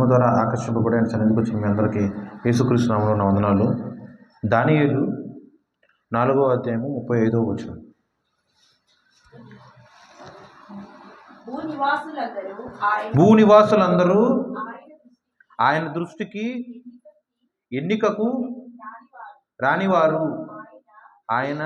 వాక్యము ద్వారా ఆకర్షింపబడి ఆయన సన్నిధికి వచ్చిన మీ అందరికీ యేసుక్రీస్తు నామములో నా వందనాలు. దానియేలు 4వ అధ్యాయము 35వ వచనం. భూనివాసులందరూ ఆయన దృష్టికి ఎన్నికకు రానివారు. ఆయన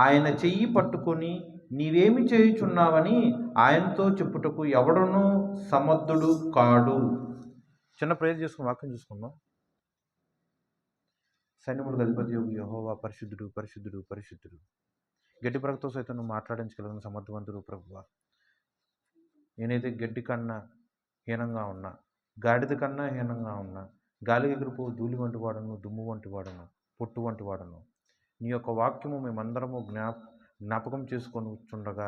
ఆయన చెయ్యి పట్టుకొని నీవేమి చేయుచున్నావని ఆయనతో చెప్పుటకు ఎవడును సమర్థుడు కాడు. చిన్న ప్రేయర్ చేసుకుని వాక్యం చూసుకుందాం. సైన్యములకు అధిపతి యెహోవా పరిశుద్ధుడు పరిశుద్ధుడు పరిశుద్ధుడు. గడ్డి పరకతో సైతం నువ్వు మాట్లాడించగలిగిన సమర్థవంతుడు ప్రభువా. నేనైతే గడ్డి కన్నా హీనంగా ఉన్నా, గాడిద కన్నా హీనంగా ఉన్నా, గాలి ఎగిరిపో ధూళి వంటి వాడను, దుమ్ము వంటి వాడను, పొట్టు వంటి వాడను. నీ యొక్క వాక్యము మేమందరము జ్ఞాపకం చేసుకొని చుండగా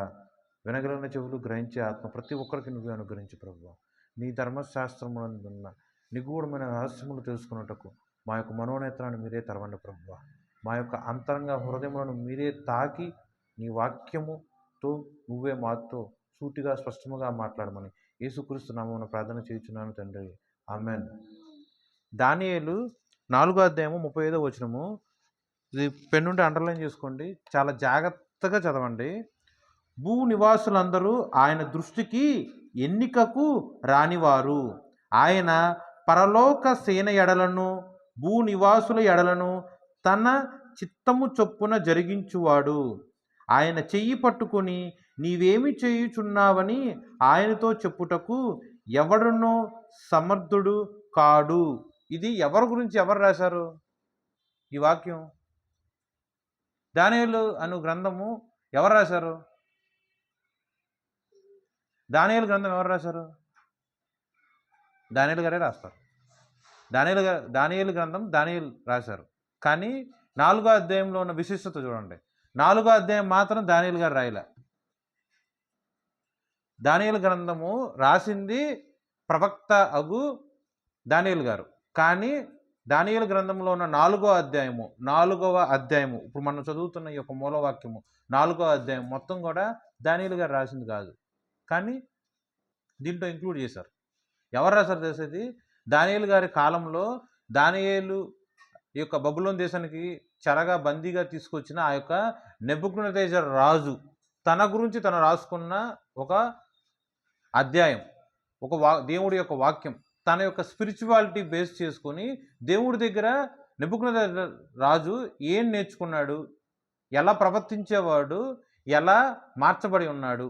వినగలిగిన చెవులు గ్రహించే ఆత్మ ప్రతి ఒక్కరికి నువ్వే అనుగ్రహించి ప్రభువా. నీ ధర్మశాస్త్రమునందున్న నిగూఢమైన రహస్యములు తెలుసుకున్నటకు మా యొక్క మనోనేత్రాన్ని మీరే తెరవండి ప్రభువా. మా యొక్క అంతరంగ హృదయములను మీరే తాకి నీ వాక్యముతో నువ్వే మాతో సూటిగా స్పష్టముగా మాట్లాడమని యేసుక్రీస్తు నామమున ప్రార్థన చేయుచున్నాను తండ్రి, ఆమేన్. దానియేలు 4వ అధ్యాయము 35వ వచనము. ఇది పెన్నుంటే అండర్లైన్ చేసుకోండి, చాలా జాగ్రత్తగా చదవండి. భూనివాసులందరూ ఆయన దృష్టికి ఎన్నికకు రానివారు. ఆయన పరలోక సేన ఎడలను భూనివాసుల ఎడలను తన చిత్తము చొప్పున జరిగించువాడు. ఆయన చెయ్యి పట్టుకొని నీవేమి చేయుచున్నావని ఆయనతో చెప్పుటకు ఎవడునో సమర్థుడు కాడు. ఇది ఎవరి గురించి ఎవరు రాశారు ఈ వాక్యం? దానియేలు అను గ్రంథము ఎవరు రాశారు? దానియేలు గ్రంథం ఎవరు రాశారు? దానియేలు గారే రాస్తారు. దానియేలు గ్రంథం దానియేలు రాశారు. కానీ 4వ అధ్యాయంలో ఉన్న విశిష్టత చూడండి. 4వ అధ్యాయం మాత్రం దానియేలు గారు రాయలే. దానియేలు గ్రంథము రాసింది ప్రవక్త అగు దానియేలు గారు. కానీ దానియేలు గ్రంథంలో ఉన్న 4వ అధ్యాయము ఇప్పుడు మనం చదువుతున్న ఈ యొక్క మూలవాక్యము 4వ అధ్యాయం మొత్తం కూడా దానియేలు గారు రాసింది కాదు, కానీ దీంట్లో ఇంక్లూడ్ చేశారు. ఎవరు రాశారు తెలిసేది? దానియేలు గారి కాలంలో దానియేలు ఈ యొక్క బబులోను దేశానికి చెరగా బందీగా తీసుకొచ్చిన ఆ యొక్క నెబుకద్నెజర్ రాజు తన గురించి తను రాసుకున్న ఒక అధ్యాయం, దేవుడి యొక్క వాక్యం, తన యొక్క స్పిరిచువాలిటీ బేస్ చేసుకొని దేవుడి దగ్గర నెబుకద్నెజర్ రాజు ఏం నేర్చుకున్నాడు, ఎలా ప్రవర్తించేవాడు, ఎలా మార్చబడి ఉన్నాడు.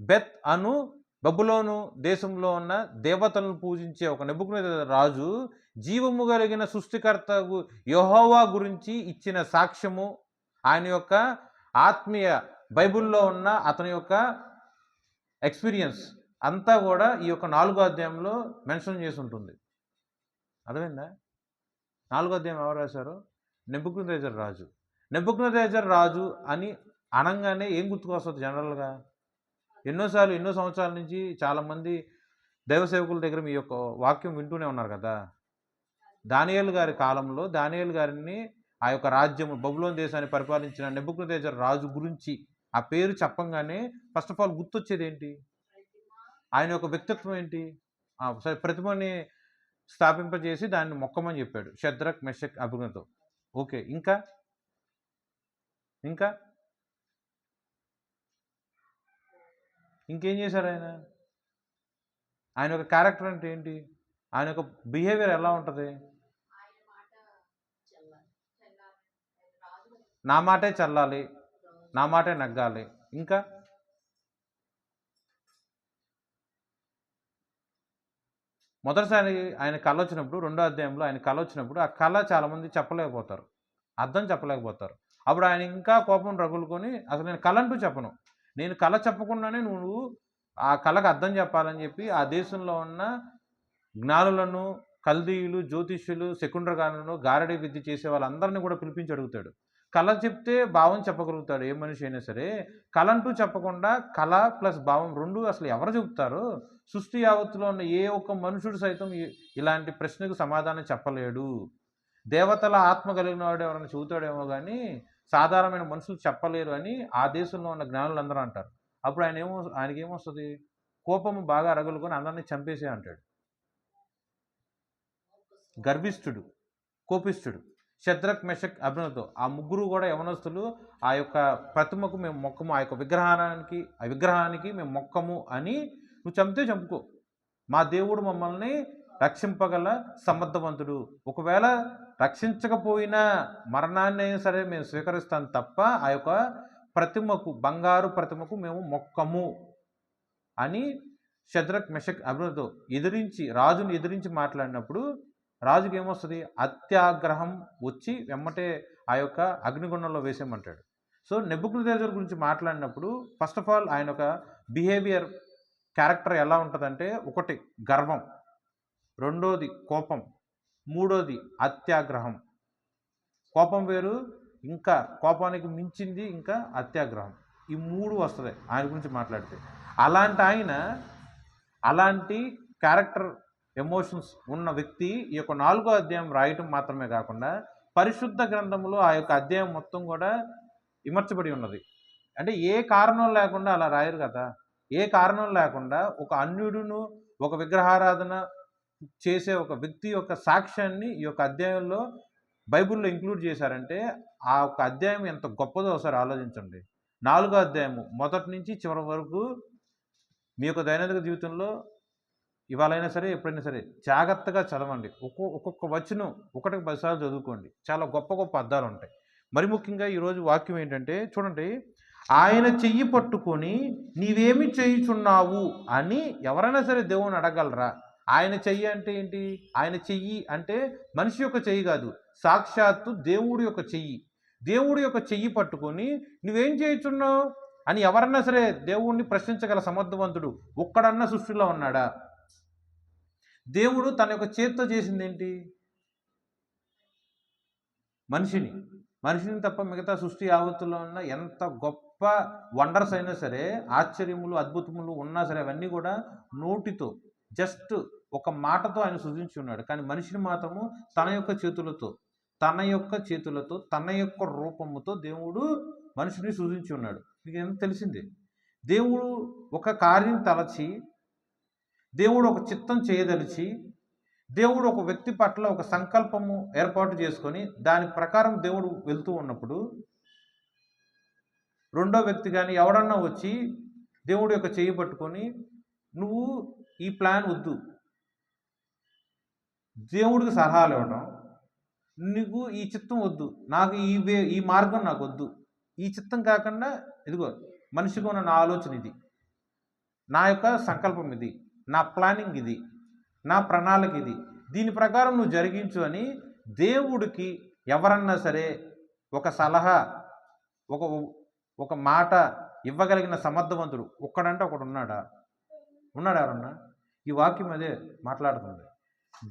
బెత్ అను బబులోను దేశంలో ఉన్న దేవతలను పూజించే ఒక నెబుకద్నెజర్ రాజు జీవము కలిగిన సృష్టికర్త యెహోవా గురించి ఇచ్చిన సాక్ష్యము, ఆయన యొక్క ఆత్మీయ బైబిల్లో ఉన్న అతని యొక్క ఎక్స్పీరియన్స్ అంతా కూడా ఈ యొక్క 4వ అధ్యాయంలో మెన్షన్ చేసి ఉంటుంది. అర్థమైందా? 4వ అధ్యాయం ఎవరు రాశారు? నెబుకద్నెజర్ రాజు. నెబుకద్నెజర్ రాజు అని అనగానే ఏం గుర్తుకొస్తుంది జనరల్గా? ఎన్నో సంవత్సరాల నుంచి చాలామంది దైవ సేవకుల దగ్గర మీ యొక్క వాక్యం వింటూనే ఉన్నారు కదా. దానియేలు గారి కాలంలో దానియేలు గారిని ఆ యొక్క రాజ్యము బబులోను దేశాన్ని పరిపాలించిన నెబుకద్నెజర్ రాజు గురించి ఆ పేరు చెప్పంగానే ఫస్ట్ ఆఫ్ ఆల్ గుర్తొచ్చేది ఏంటి? ఆయన యొక్క వ్యక్తిత్వం ఏంటి? సరే, ప్రతిమని స్థాపింపజేసి దాన్ని మొక్కమని చెప్పాడు షద్రక్ మెషక్ అబేద్నెగో. ఓకే, ఇంకా ఇంకేం చేశారు ఆయన? ఆయన యొక్క క్యారెక్టర్ అంటే ఏంటి? ఆయన యొక్క బిహేవియర్ ఎలా ఉంటుంది? నా మాటే చల్లాలి, నా మాటే నగ్గాలి. ఇంకా మొదటిసారి ఆయన కళ వచ్చినప్పుడు 2వ అధ్యాయంలో ఆయన కళ వచ్చినప్పుడు ఆ కళ చాలామంది చెప్పలేకపోతారు, అర్థం చెప్పలేకపోతారు. అప్పుడు ఆయన ఇంకా కోపం రగులుకొని అసలు నేను కళ అంటూ చెప్పను, నేను కళ చెప్పకుండానే నువ్వు ఆ కళకు అర్థం చెప్పాలని చెప్పి ఆ దేశంలో ఉన్న జ్ఞానులను, కల్దీయులు, జ్యోతిష్యులు, శకుండ్రగానులను, గారడీ విద్య చేసే వాళ్ళందరినీ కూడా పిలిపించి అడుగుతాడు. కళ చెప్తే భావం చెప్పగలుగుతాడు ఏ మనిషి అయినా సరే. కళ అంటూ చెప్పకుండా కళ ప్లస్ భావం 2 అసలు ఎవరు చెబుతారు? సృష్టి యావత్తులో ఉన్న ఏ ఒక్క మనుషుడు సైతం ఇలాంటి ప్రశ్నకు సమాధానం చెప్పలేడు. దేవతల ఆత్మ కలిగిన వాడు ఎవరైనా చెబుతాడేమో గానీ, సాధారణమైన మనుషులు చెప్పలేరు అని ఆ దేశంలో ఉన్న జ్ఞానులందరూ అంటారు. అప్పుడు ఆయనకేమొస్తది? కోపము బాగా రగులుకొని అందరిని చంపేసేయి అంటాడు. గర్విష్ఠుడు, కోపిష్ఠుడు. షద్రక్, మెషక్, అబేద్నెగో ఆ ముగ్గురు కూడా యవనస్తులు ఆ యొక్క ప్రతిమకు మేము మొక్కము, ఆ యొక్క విగ్రహానికి మేము మొక్కము అని, నువ్వు చంపితే చంపుకో, మా దేవుడు మమ్మల్ని రక్షింపగల సమర్థవంతుడు, ఒకవేళ రక్షించకపోయినా మరణాన్ని అయినా సరే మేము స్వీకరిస్తాం తప్ప ఆ యొక్క ప్రతిమకు, బంగారు ప్రతిమకు మేము మొక్కము అని షద్రక్, మెషక్, అబేద్నెగో రాజుని ఎదిరించి మాట్లాడినప్పుడు రాజుకి ఏమొస్తుంది? అత్యాగ్రహం వచ్చి వెమ్మటే ఆ యొక్క అగ్నిగుండంలో వేసేయమంటాడు. సో నెబుకద్నెజర్ గురించి మాట్లాడినప్పుడు ఫస్ట్ ఆఫ్ ఆల్ ఆయన ఒక బిహేవియర్, క్యారెక్టర్ ఎలా ఉంటుందంటే, ఒకటి గర్వం, రెండోది కోపం, మూడోది అత్యాగ్రహం. కోపం వేరు, ఇంకా కోపానికి మించింది ఇంకా అత్యాగ్రహం. ఈ 3 వస్తుంది ఆయన గురించి మాట్లాడితే. అలాంటి క్యారెక్టర్, ఎమోషన్స్ ఉన్న వ్యక్తి ఈ యొక్క 4వ అధ్యాయం రాయటం మాత్రమే కాకుండా పరిశుద్ధ గ్రంథంలో ఆ యొక్క అధ్యాయం మొత్తం కూడా విమర్చబడి ఉన్నది. అంటే ఏ కారణం లేకుండా అలా రాయరు కదా. ఏ కారణం లేకుండా ఒక అన్యుడును, ఒక విగ్రహారాధన చేసే ఒక వ్యక్తి యొక్క సాక్ష్యాన్ని ఈ యొక్క అధ్యాయంలో బైబిల్లో ఇంక్లూడ్ చేశారంటే ఆ యొక్క అధ్యాయం ఎంత గొప్పదో ఒకసారి ఆలోచించండి. 4వ అధ్యాయము మొదటి నుంచి చివరి వరకు మీ యొక్క దైనందిక జీవితంలో ఇవాళైనా సరే, ఎప్పుడైనా సరే జాగ్రత్తగా చదవండి. ఒక్కొక్క వచనం 1కి 10 సార్లు చదువుకోండి. చాలా గొప్ప గొప్ప అర్థాలు ఉంటాయి. మరి ముఖ్యంగా ఈరోజు వాక్యం ఏంటంటే చూడండి, ఆయన చెయ్యి పట్టుకొని నీవేమి చేయుచున్నావు అని ఎవరైనా సరే దేవుని అడగలరా? ఆయన చెయ్యి అంటే ఏంటి? ఆయన చెయ్యి అంటే మనిషి యొక్క చెయ్యి కాదు, సాక్షాత్తు దేవుడి యొక్క చెయ్యి. దేవుడి యొక్క చెయ్యి పట్టుకొని నువ్వేం చేయుచున్నావు అని ఎవరన్నా సరే దేవుణ్ణి ప్రశ్నించగల సమర్థవంతుడు ఒక్కడన్నా సృష్టిలో ఉన్నాడా? దేవుడు తన యొక్క చేతితో చేసింది ఏంటి? మనిషిని తప్ప మిగతా సృష్టి యావత్తులో ఉన్న ఎంత గొప్ప వండర్స్ అయినా సరే, ఆశ్చర్యములు, అద్భుతములు ఉన్నా సరే అవన్నీ కూడా నోటితో, జస్ట్ ఒక మాటతో ఆయన సృజించి ఉన్నాడు. కానీ మనిషిని మాత్రము తన యొక్క చేతులతో, తన యొక్క రూపముతో దేవుడు మనిషిని సృజించి ఉన్నాడు. మీకు ఎంత తెలిసిందే. దేవుడు ఒక కార్యం తలచి, దేవుడు ఒక చిత్తం చేయదలిచి, దేవుడు ఒక వ్యక్తి పట్ల ఒక సంకల్పము ఏర్పాటు చేసుకొని దాని ప్రకారం దేవుడు వెళ్తూ ఉన్నప్పుడు రెండో వ్యక్తి కానీ ఎవడన్నా వచ్చి దేవుడి యొక్క చేయి పట్టుకొని నువ్వు ఈ ప్లాన్ వద్దు, దేవుడికి సలహాలు ఇవ్వడం, నీకు ఈ చిత్తం వద్దు, నాకు ఈ మార్గం నాకు వద్దు, ఈ చిత్తం కాకుండా ఇదిగో మనిషిగా ఉన్న నా ఆలోచన ఇది, నా యొక్క సంకల్పం ఇది, నా ప్లానింగ్ ఇది, నా ప్రణాళిక ఇది, దీని ప్రకారం నువ్వు జరిగించు అని దేవుడికి ఎవరన్నా సరే ఒక సలహా, ఒక మాట ఇవ్వగలిగిన సమర్థవంతుడు ఒక్కడంటే ఒకడు ఉన్నాడా? ఎవరన్నా? ఈ వాక్యం అదే మాట్లాడుతుంది.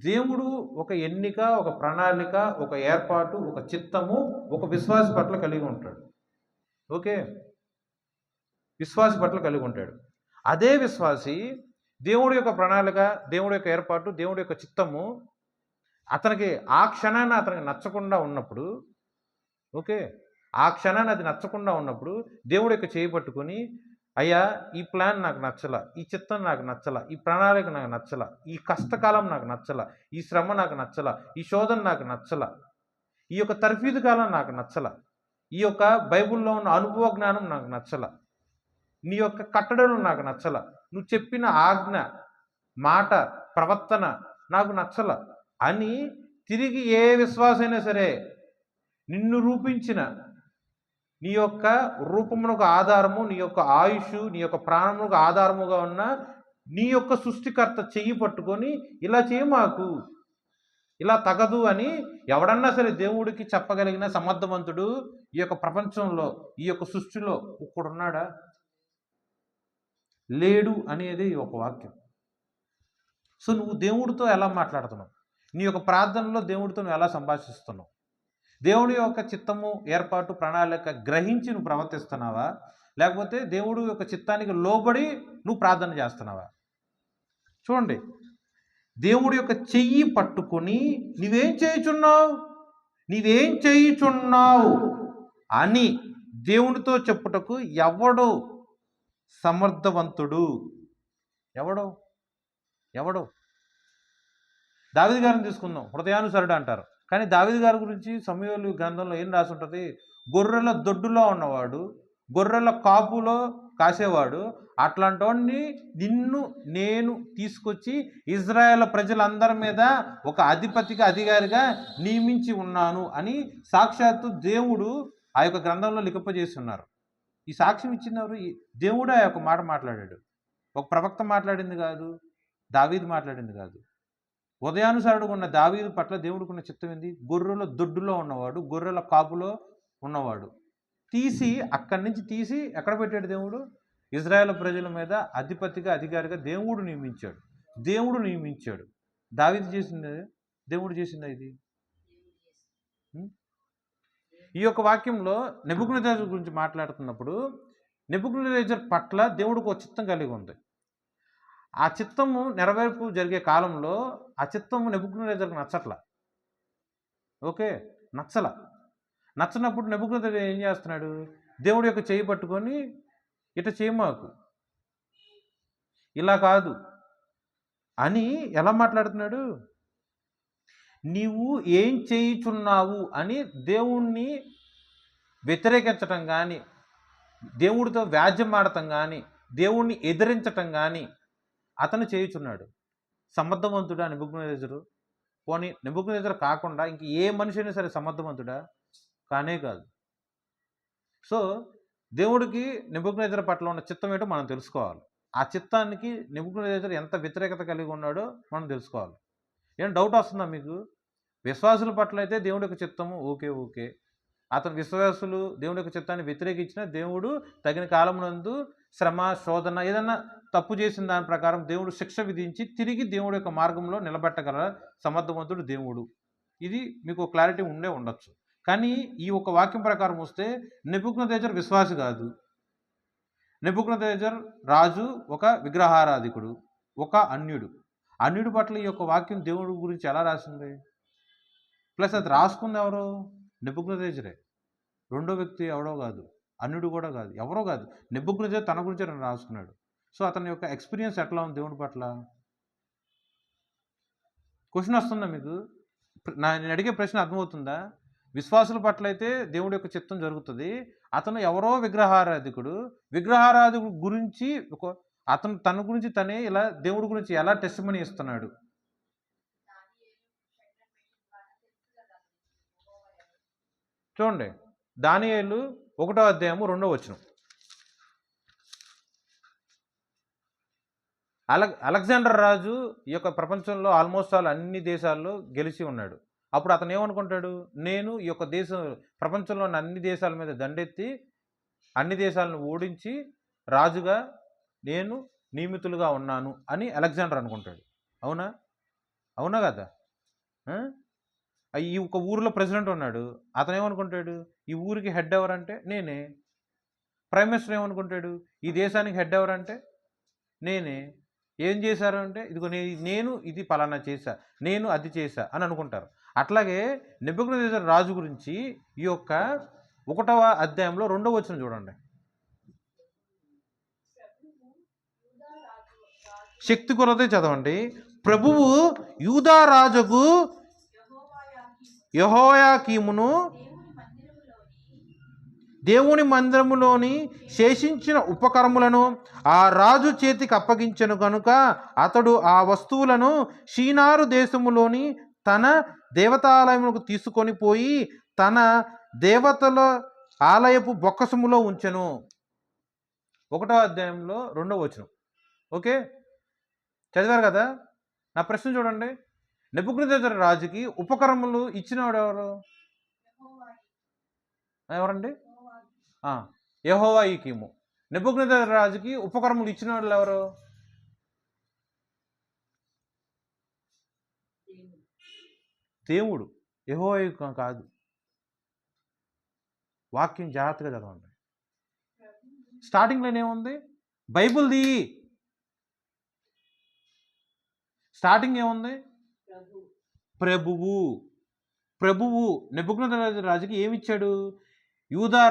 దేవుడు ఒక ఎన్నిక, ఒక ప్రణాళిక, ఒక ఏర్పాటు, ఒక చిత్తము ఒక విశ్వాసి పట్ల కలిగి ఉంటాడు. ఓకే, విశ్వాసి పట్ల కలిగి ఉంటాడు. అదే విశ్వాసి దేవుడి యొక్క ప్రణాళిక, దేవుడి యొక్క ఏర్పాటు, దేవుడి యొక్క చిత్తము అతనికి ఆ క్షణాన్ని అతనికి నచ్చకుండా ఉన్నప్పుడు, ఓకే, ఆ క్షణాన్ని అది నచ్చకుండా ఉన్నప్పుడు దేవుడి యొక్క చేయి పట్టుకొని, అయ్యా ఈ ప్లాన్ నాకు నచ్చల, ఈ చిత్తం నాకు నచ్చల, ఈ ప్రణాళిక నాకు నచ్చల, ఈ కష్టకాలం నాకు నచ్చల, ఈ శ్రమ నాకు నచ్చల, ఈ శోధన నాకు నచ్చల, ఈ యొక్క తర్ఫీదు కాలం నాకు నచ్చల, ఈ యొక్క బైబిల్లో ఉన్న అనుభవ జ్ఞానం నాకు నచ్చల, నీ యొక్క కట్టడలు నాకు నచ్చల, నువ్వు చెప్పిన ఆజ్ఞ, మాట, ప్రవర్తన నాకు నచ్చల అని తిరిగి ఏ విశ్వాసైనా సరే నిన్ను రూపించిన నీ యొక్క రూపమునకు ఆధారము, నీ యొక్క ఆయుష్, నీ యొక్క ప్రాణమునకు ఆధారముగా ఉన్న నీ యొక్క సృష్టికర్త చెయ్యి పట్టుకొని ఇలా చేయమాకు, ఇలా తగదు అని ఎవడన్నా సరే దేవుడికి చెప్పగలిగిన సమర్థవంతుడు ఈ యొక్క ప్రపంచంలో, ఈ యొక్క సృష్టిలో ఒక్కడున్నాడా? లేడు అనేది ఒక వాక్యం. సో నువ్వు దేవుడితో ఎలా మాట్లాడుతున్నావు? నీ యొక్క ప్రార్థనలో దేవుడితో నువ్వు ఎలా సంభాషిస్తున్నావు? దేవుడి యొక్క చిత్తము, ఏర్పాటు, ప్రణాళిక గ్రహించి నువ్వు ప్రవర్తిస్తున్నావా, లేకపోతే దేవుడి యొక్క చిత్తానికి లోబడి నువ్వు ప్రార్థన చేస్తున్నావా? చూడండి, దేవుడి యొక్క చెయ్యి పట్టుకొని నీవేం చేయుచున్నావు అని దేవునితో చెప్పుటకు ఎవడు సమర్థవంతుడు? ఎవడు? దావీదు గారిని తీసుకుందాం, హృదయానుసరుడు అంటారు. కానీ దావీదు గారి గురించి సమూయేలు గ్రంథంలో ఏం రాసి ఉంటుంది? గొర్రెల దొడ్డులో ఉన్నవాడు, గొర్రెల కాపులో కాసేవాడు, అట్లాంటి వాడిని నేను తీసుకొచ్చి ఇజ్రాయేల్ ప్రజలందరి మీద ఒక అధికారిగా నియమించి ఉన్నాను అని సాక్షాత్తు దేవుడు ఆ యొక్క గ్రంథంలో లిఖింపజేస్తున్నారు. ఈ సాక్ష్యం ఇచ్చినవారు దేవుడు ఆ యొక్క మాట మాట్లాడాడు. ఒక ప్రవక్త మాట్లాడింది కాదు, దావీదు మాట్లాడింది కాదు. ఉదయానుసారుడుగా ఉన్న దావీదు పట్ల దేవుడికి ఉన్న చిత్తం ఏంది? గొర్రెల దొడ్డులో ఉన్నవాడు, గొర్రెల కాపులో ఉన్నవాడు. అక్కడి నుంచి తీసి ఎక్కడ పెట్టాడు దేవుడు? ఇజ్రాయేల్ ప్రజల మీద అధికారిగా దేవుడు నియమించాడు. దావీదు చేసింది, దేవుడు చేసిందా ఇది? ఈ యొక్క వాక్యంలో నెబుకద్నెజరు గురించి మాట్లాడుతున్నప్పుడు నెబుకద్నెజరు పట్ల దేవుడికి ఒక చిత్తం కలిగి ఉంది. ఆ చిత్తము నెరవేర్పు జరిగే కాలంలో ఆ చిత్తము నెబుకద్నెజరుకు నచ్చట్ల. ఓకే, నచ్చనప్పుడు నెబుకద్నెజరు ఏం చేస్తున్నాడు? దేవుడి యొక్క చేయి పట్టుకొని ఇట చేయమాకు, ఇలా కాదు అని ఎలా మాట్లాడుతున్నాడు? నీవు ఏం చేయుచున్నావు అని దేవుణ్ణి వ్యతిరేకించటం కానీ, దేవుడితో వ్యాజ్యం ఆడటం కానీ, దేవుణ్ణి ఎదిరించటం కానీ అతను చేయుచున్నాడు. సమర్థవంతుడా నెబుకద్నెజరు? పోనీ నెబుకద్నెజరు కాకుండా ఇంక ఏ మనిషి అయినా సరే సమర్థవంతుడా? కానే కాదు. సో దేవుడికి నెబుకద్నెజరు పట్ల ఉన్న చిత్తం ఏంటో మనం తెలుసుకోవాలి. ఆ చిత్తానికి నెబుకద్నెజరు ఎంత వ్యతిరేకత కలిగి ఉన్నాడో మనం తెలుసుకోవాలి. ఏం డౌట్ వస్తుందా మీకు? విశ్వాసుల పట్ల అయితే దేవుడి యొక్క చిత్తము ఓకే. అతను విశ్వాసులు దేవుడి యొక్క చిత్తాన్ని వ్యతిరేకించిన దేవుడు తగిన కాలమునందు శ్రమ, శోధన, ఏదన్నా తప్పు చేసిన దాని ప్రకారం దేవుడు శిక్ష విధించి తిరిగి దేవుడి యొక్క మార్గంలో నిలబెట్టగల సమర్థవంతుడు దేవుడు. ఇది మీకు క్లారిటీ ఉండొచ్చు. కానీ ఈ ఒక వాక్యం ప్రకారం వస్తే నెబుకద్నెజరు విశ్వాసి కాదు. నెబుకద్నెజరు రాజు, ఒక విగ్రహారాధికుడు, ఒక అన్యుడు పట్ల ఈ యొక్క వాక్యం దేవుడి గురించి ఎలా రాసింది? ప్లస్ అది రాసుకుంది ఎవరు? నెబుకద్నెజరే. రెండో వ్యక్తి ఎవడో కాదు, అన్యుడు కూడా కాదు, ఎవరో కాదు. నెబుకద్నెజరు తన గురించి రాసుకున్నాడు. సో అతని యొక్క ఎక్స్పీరియన్స్ ఎట్లా ఉంది దేవుడి పట్ల? క్వశ్చన్ వస్తుందా మీకు? నేను అడిగే ప్రశ్న అర్థమవుతుందా? విశ్వాసుల పట్ల అయితే దేవుడి యొక్క చిత్తం జరుగుతుంది. అతను ఎవరో విగ్రహారాధికుడు గురించి అతను తన గురించి తనే ఇలా దేవుడి గురించి ఎలా టెస్టిమనీ ఇస్తున్నాడు? చూడండి, దానియేలు 1వ అధ్యాయము 2వ వచనం. అలెగ్జాండర్ రాజు ఈ యొక్క ప్రపంచంలో ఆల్మోస్ట్ అన్ని దేశాల్లో గెలిచి ఉన్నాడు. అప్పుడు అతను ఏమనుకుంటాడు? నేను ఈ యొక్క ప్రపంచంలో ఉన్న అన్ని దేశాల మీద దండెత్తి అన్ని దేశాలను ఓడించి రాజుగా నేను నియమితులుగా ఉన్నాను అని అలెగ్జాండర్ అనుకుంటాడు. అవునా కదా? ఈ ఒక ఊరిలో ప్రెసిడెంట్ ఉన్నాడు, అతను ఏమనుకుంటాడు? ఈ ఊరికి హెడ్ ఎవరంటే నేనే. ప్రైమ్ మినిస్టర్ ఏమనుకుంటాడు? ఈ దేశానికి హెడ్ ఎవరంటే నేనే. ఏం చేశారు అంటే ఇదిగో నేను ఇది పలానా చేశా, నేను అది చేశా అని అనుకుంటారు. అట్లాగే నెబుకద్నెజరు రాజు గురించి ఈ యొక్క 1వ అధ్యాయంలో 2వ వచనం చూడండి. శక్తి కొలతే చదవండి. ప్రభువు యూదా రాజుకు యెహోయాకీమును దేవుని మందిరములోని శేషించిన ఉపకరములను ఆ రాజు చేతికి అప్పగించెను గనుక అతడు ఆ వస్తువులను షీనారు దేశములోని తన దేవతాలయములకు తీసుకొని పోయి తన దేవతల ఆలయపు బొక్కసములో ఉంచెను. 1వ అధ్యాయంలో 2వ వచనం. ఓకే, చదివారు కదా? నా ప్రశ్న చూడండి, నెబుకద్నెజరు రాజుకి ఉపకరములు ఇచ్చినవాడు ఎవరండి? యెహోయాకీము. నెబుకద్నెజరు రాజుకి ఉపకరములు ఇచ్చిన వాళ్ళు ఎవరు? దేవుడు. యెహోయాకీము కాదు. వాక్యం జాగ్రత్తగా చదవండి. స్టార్టింగ్లో ఏముంది? బైబిల్ది. స్టార్టింగ్ ఏముంది? ప్రభువు. ప్రభువు నెబుకద్నెజరు రాజుకి ఏమిచ్చాడు? యూదా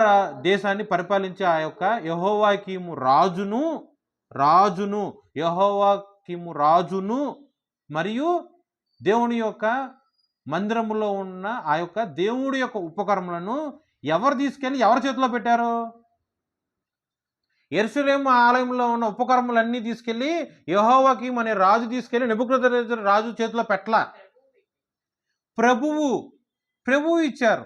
దేశాన్ని పరిపాలించే ఆ యొక్క యెహోవాకీము రాజును మరియు దేవుని యొక్క మందిరములో ఉన్న ఆ యొక్క దేవుడి యొక్క ఉపకరణములను ఎవరు తీసుకెళ్ళి ఎవరి చేతిలో పెట్టారు? యెరూషలేము ఆలయంలో ఉన్న ఉపకరణములన్నీ తీసుకెళ్ళి యెహోవాకీము అనే రాజు తీసుకెళ్ళి నెబుకద్నెజరు రాజు చేతిలో పెట్టలా. ప్రభువు ఇచ్చారు.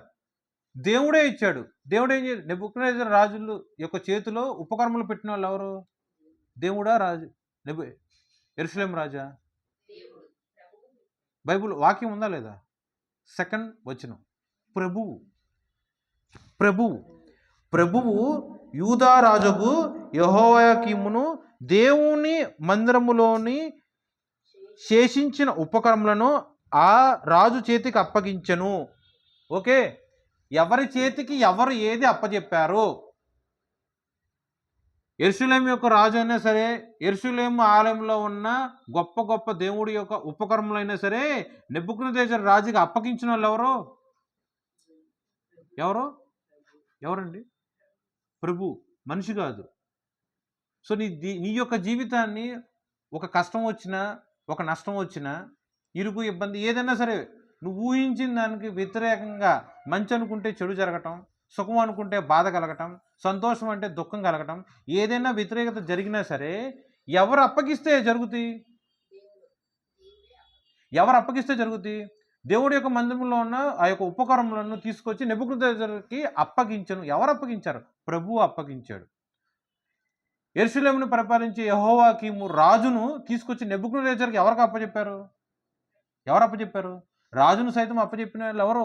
దేవుడే ఇచ్చాడు. దేవుడే నెబుకద్నెజరు రాజుల యొక్క చేతిలో ఉపకరణములు పెట్టిన వాళ్ళు ఎవరు? దేవుడా రాజు? యెరూషలేము రాజా? బైబిల్ వాక్యం ఉందా లేదా? 2వ వచనం. ప్రభువు యూదా రాజుకు యెహోయాకీమును దేవుని మందిరములోని శేషించిన ఉపకరణములను ఆ రాజు చేతికి అప్పగించెను. ఓకే, ఎవరి చేతికి ఎవరు ఏది అప్పచెప్పారు? యెరూషలేము యొక్క రాజు అయినా సరే, యెరూషలేము ఆలయంలో ఉన్న గొప్ప గొప్ప దేవుడి యొక్క ఉపకరణములైనా సరే నెబుకద్నెజరు రాజుకి అప్పగించిన వాళ్ళు ఎవరండి? ప్రభు, మనిషి కాదు. సో నీ యొక్క జీవితాన్ని ఒక కష్టం వచ్చినా, ఒక నష్టం వచ్చినా, ఇరుకు ఇబ్బంది ఏదైనా సరే నువ్వు ఊహించిన దానికి వ్యతిరేకంగా మంచి అనుకుంటే చెడు జరగటం, సుఖం అనుకుంటే బాధ కలగటం, సంతోషం అంటే దుఃఖం కలగటం, ఏదైనా వ్యతిరేకత జరిగినా సరే ఎవరు అప్పగిస్తే జరుగుతాయి? దేవుడి యొక్క మందిరంలో ఉన్న ఆ యొక్క ఉపకరణములను తీసుకొచ్చి నెబుకద్నెజరుకి అప్పగించను. ఎవరు అప్పగించారు? ప్రభువు అప్పగించాడు. యెరూషలేమును పరిపాలించే యెహోయాకీము రాజును తీసుకొచ్చి నెబుకద్నెజరుకి ఎవరికి అప్పచెప్పారు? రాజును సైతం అప్పచెప్పిన వాళ్ళు ఎవరు?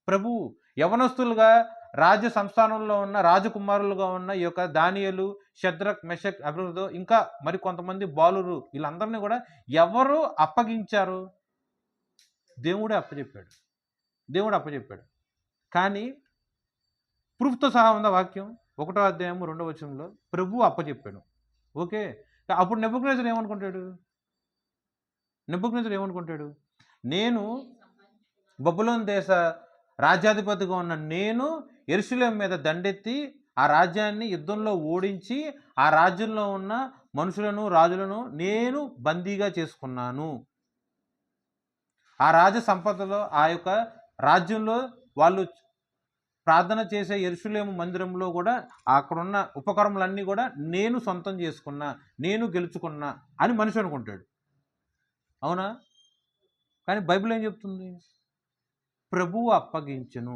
ప్రభువు. యవనస్తులుగా రాజ్య సంస్థానంలో ఉన్న రాజకుమారులుగా ఉన్న ఈ యొక్క దానియేలు, షద్రక్, మెషక్, అబేద్నెగో ఇంకా మరి కొంతమంది బాలురు, వీళ్ళందరినీ కూడా ఎవరు అప్పగించారు? దేవుడే అప్పచెప్పాడు. కానీ ప్రూఫ్తో సహా ఉందా వాక్యం? 1వ అధ్యాయం 2వ వచనంలో ప్రభువు అప్పచెప్పాడు. ఓకే, అప్పుడు నెబుకద్నెజరు ఏమనుకుంటాడు? నేను బబులోను దేశ రాజ్యాధిపతిగా ఉన్న నేను యెరూషలేము మీద దండెత్తి ఆ రాజ్యాన్ని యుద్ధంలో ఓడించి ఆ రాజ్యంలో ఉన్న మనుషులను, రాజులను నేను బందీగా చేసుకున్నాను. ఆ రాజ సంపదలో, ఆ యొక్క రాజ్యంలో వాళ్ళు ప్రార్థన చేసే యెరూషలేము మందిరంలో కూడా అక్కడున్న ఉపకరణములన్నీ కూడా నేను సొంతం చేసుకున్నా, నేను గెలుచుకున్నా అని మనిషి అనుకుంటాడు. అవునా? కానీ బైబిల్ ఏం చెప్తుంది? ప్రభువు అప్పగించెను.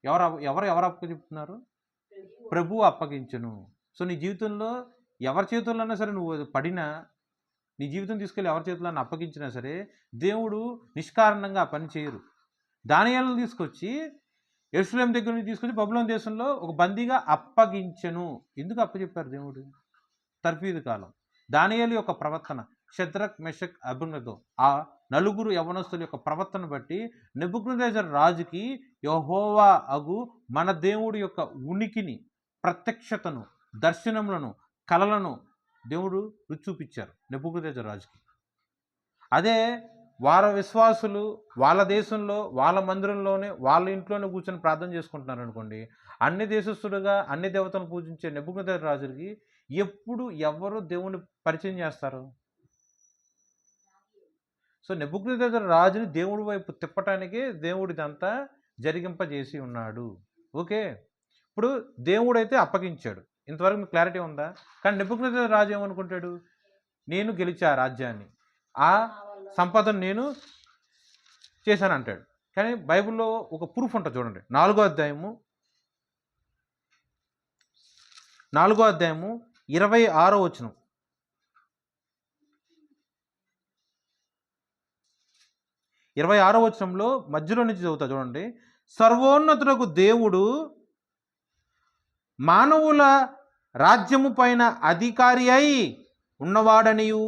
ఎవరు అప్పచెప్తున్నారు? ప్రభువు అప్పగించెను. సో నీ జీవితంలో ఎవరి చేతుల్లోనా సరే నువ్వు పడినా, నీ జీవితం తీసుకెళ్ళి ఎవరి చేతుల్లో అప్పగించినా సరే దేవుడు నిష్కారణంగా ఆ పని చేయరు. దానియేలును తీసుకొచ్చి యెరూషలేము దగ్గర నుంచి తీసుకొచ్చి బబులోను దేశంలో ఒక బందీగా అప్పగించెను. ఎందుకు అప్పచెప్పారు దేవుడు? తర్ఫీదు కాలం. దానియేలు యొక్క ప్రవర్తన, షద్రక్, మెషక్, అబేద్నెగో ఆ నలుగురు యవనస్తుల యొక్క ప్రవర్తన బట్టి నెబుకద్నెజరు రాజుకి యెహోవా అగు మన దేవుడి యొక్క ఉనికిని, ప్రత్యక్షతను, దర్శనములను, కలలను దేవుడు రుచి చూపించారు నెబుకద్నెజరు రాజుకి. అదే వాళ్ళ విశ్వాసులు వాళ్ళ దేశంలో, వాళ్ళ మందిరంలోనే, వాళ్ళ ఇంట్లోనే కూర్చొని ప్రార్థన చేసుకుంటున్నారు అనుకోండి, అన్ని దేశస్థుడుగా అన్ని దేవతలను పూజించే నెబుకద్నెజరు రాజుకి ఎప్పుడు ఎవరు దేవుని పరిచయం చేస్తారు? సో నెబుకద్నెజరు రాజుని దేవుడి వైపు తిప్పటానికే దేవుడిదంతా జరిగింపజేసి ఉన్నాడు. ఓకే, ఇప్పుడు దేవుడైతే అప్పగించాడు. ఇంతవరకు మీకు క్లారిటీ ఉందా? కానీ నెబుకద్నెజరు రాజు ఏమనుకుంటాడు? నేను గెలిచా రాజ్యాన్ని, ఆ సంపదను నేను చేశాను అంటాడు. కానీ బైబిల్లో ఒక ప్రూఫ్ ఉంటుంది చూడండి. 4వ అధ్యాయము 26వ వచనం. 26వ వచనంలో మధ్యలో నుంచి చదువుతా చూడండి. సర్వోన్నతులకు దేవుడు మానవుల రాజ్యము పైన అధికారి అయి ఉన్నవాడనియు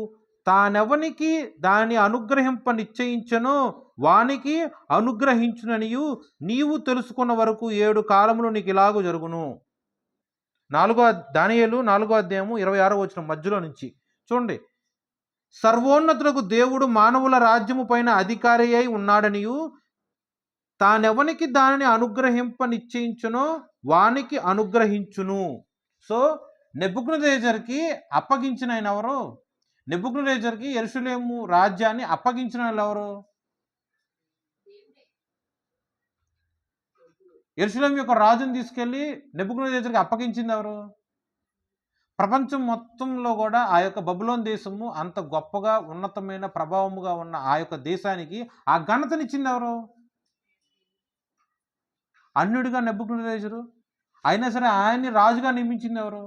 తానెవనికి దాని అనుగ్రహింప నిశ్చయించనో వానికి అనుగ్రహించుననియు నీవు తెలుసుకున్న వరకు 7 కాలములు నీకు ఇలాగూ జరుగును. దానియేలు 4వ అధ్యాయము 26వ వచనం మధ్యలో నుంచి చూడండి. సర్వోన్నతులకు దేవుడు మానవుల రాజ్యము పైన అధికారి అయి ఉన్నాడనియు తానెవనికి దానిని అనుగ్రహింప నిశ్చయించునో వానికి అనుగ్రహించును. సో నెబుకద్నెజర్కి అప్పగించిన ఆయన ఎవరు? నెబుకద్నెజర్కి యెరూషలేము రాజ్యాన్ని అప్పగించిన వాళ్ళు ఎవరు? యెరూషలేము యొక్క రాజుని తీసుకెళ్ళి నెబుకద్నెజర్కి అప్పగించింది ఎవరు? ప్రపంచం మొత్తంలో కూడా ఆ యొక్క బబులోన్ దేశము అంత గొప్పగా ఉన్నతమైన ప్రభావముగా ఉన్న ఆ యొక్క దేశానికి ఆ ఘనతనిచ్చింది ఎవరు? అన్యుడిగా నెబుకద్నెజరు. అయినా సరే ఆయన్ని రాజుగా నియమించింది ఎవరు?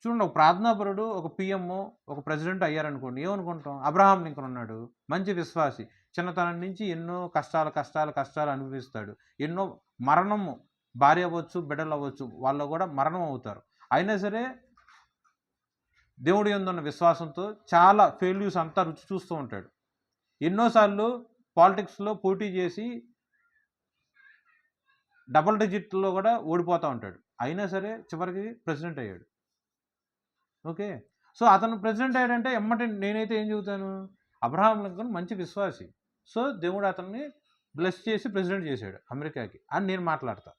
చూడండి, ఒక ప్రార్థనాపరుడు, ఒక పిఎం, ఒక ప్రెసిడెంట్ అయ్యారనుకోండి, ఏమనుకుంటాం? అబ్రహాం లింకన్ ఉన్నాడు, మంచి విశ్వాసి, చిన్నతనం నుంచి ఎన్నో కష్టాలు అనుభవిస్తాడు. ఎన్నో మరణము, భార్య అవ్వచ్చు, బిడ్డలు అవ్వచ్చు, వాళ్ళు కూడా మరణం అవుతారు. అయినా సరే దేవుడి యందు ఉన్న విశ్వాసంతో చాలా ఫెయిల్యూర్స్ అంతా రుచి చూస్తూ ఉంటాడు. ఎన్నోసార్లు పాలిటిక్స్లో పోటీ చేసి డబుల్ డిజిట్లో కూడా ఓడిపోతూ ఉంటాడు. అయినా సరే చివరికి ప్రెసిడెంట్ అయ్యాడు. ఓకే, సో అతను ప్రెసిడెంట్ అయ్యాడంటే ఎమ్మటే నేనైతే ఏం చెబుతాను? అబ్రహాం లింకన్ మంచి విశ్వాసి, సో దేవుడు అతన్ని బ్లెస్ చేసి ప్రెసిడెంట్ చేశాడు అమెరికాకి అని నేను మాట్లాడతా.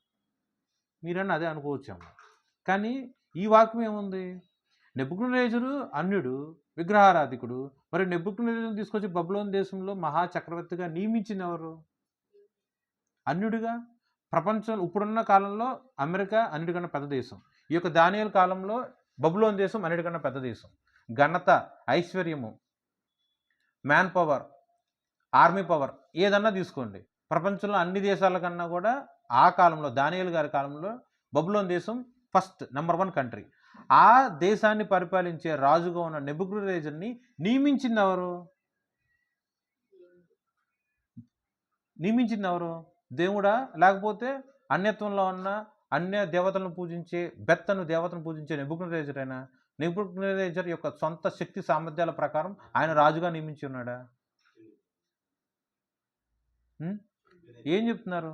మీరన్నా అదే అనుకోవచ్చాము. కానీ ఈ వాక్యం ఏముంది? నెబుకద్నెజరు అన్యుడు, విగ్రహారాధికుడు. మరి నెబుకద్నెజరుని తీసుకొచ్చి బబులోన్ దేశంలో మహాచక్రవర్తిగా నియమించింది ఎవరు? అన్యుడిగా. ప్రపంచం ఇప్పుడున్న కాలంలో అమెరికా అన్నిటికన్నా పెద్ద దేశం. ఈ యొక్క దానియేలు కాలంలో బబులోన్ దేశం అన్నిటికన్నా పెద్ద దేశం. ఘనత, ఐశ్వర్యము, మ్యాన్ పవర్, ఆర్మీ పవర్ ఏదన్నా తీసుకోండి, ప్రపంచంలో అన్ని దేశాల కన్నా కూడా ఆ కాలంలో దానియేలు గారి కాలంలో బబులోన్ దేశం ఫస్ట్ నంబర్ 1 కంట్రీ. ఆ దేశాన్ని పరిపాలించే రాజుగా ఉన్న నెబుకద్నెజర్ని నియమించింది ఎవరు? దేవుడా? లేకపోతే అన్యత్వంలో ఉన్న అన్య దేవతలను పూజించే దేవతను పూజించే నెబుకద్నెజర్ అయినా? నెబుకద్నెజర్ యొక్క సొంత శక్తి సామర్థ్యాల ప్రకారం ఆయన రాజుగా నియమించి ఉన్నాడా? ఏం చెప్తున్నారు?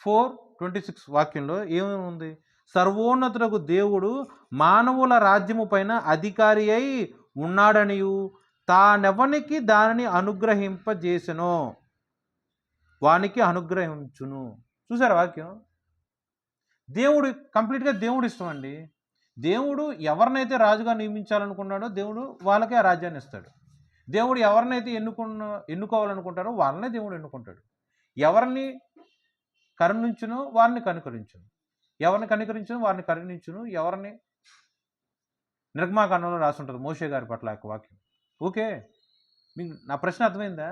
4:26 వాక్యంలో ఏముంది? సర్వోన్నతులకు దేవుడు మానవుల రాజ్యము పైన అధికారి అయి ఉన్నాడనియు తానెవనికి దానిని అనుగ్రహింపజేసెనో వానికి అనుగ్రహించును. చూసారా వాక్యం? దేవుడు కంప్లీట్గా దేవుడు ఇష్టం అండి. దేవుడు ఎవరినైతే రాజుగా నియమించాలనుకున్నాడో దేవుడు వాళ్ళకే ఆ రాజ్యాన్ని ఇస్తాడు. దేవుడు ఎవరినైతే ఎన్నుకోవాలనుకుంటారో వాళ్ళనే దేవుడు ఎన్నుకుంటాడు. ఎవరిని కరుణించును వారిని కనుకరించును, ఎవరిని కనుకరించును వారిని కరుణించును, ఎవరిని నిర్గమాకాండంలో రాసి ఉంటుంది మోషే గారి పట్ల యొక్క వాక్యం. ఓకే, మీకు నా ప్రశ్న అర్థమైందా?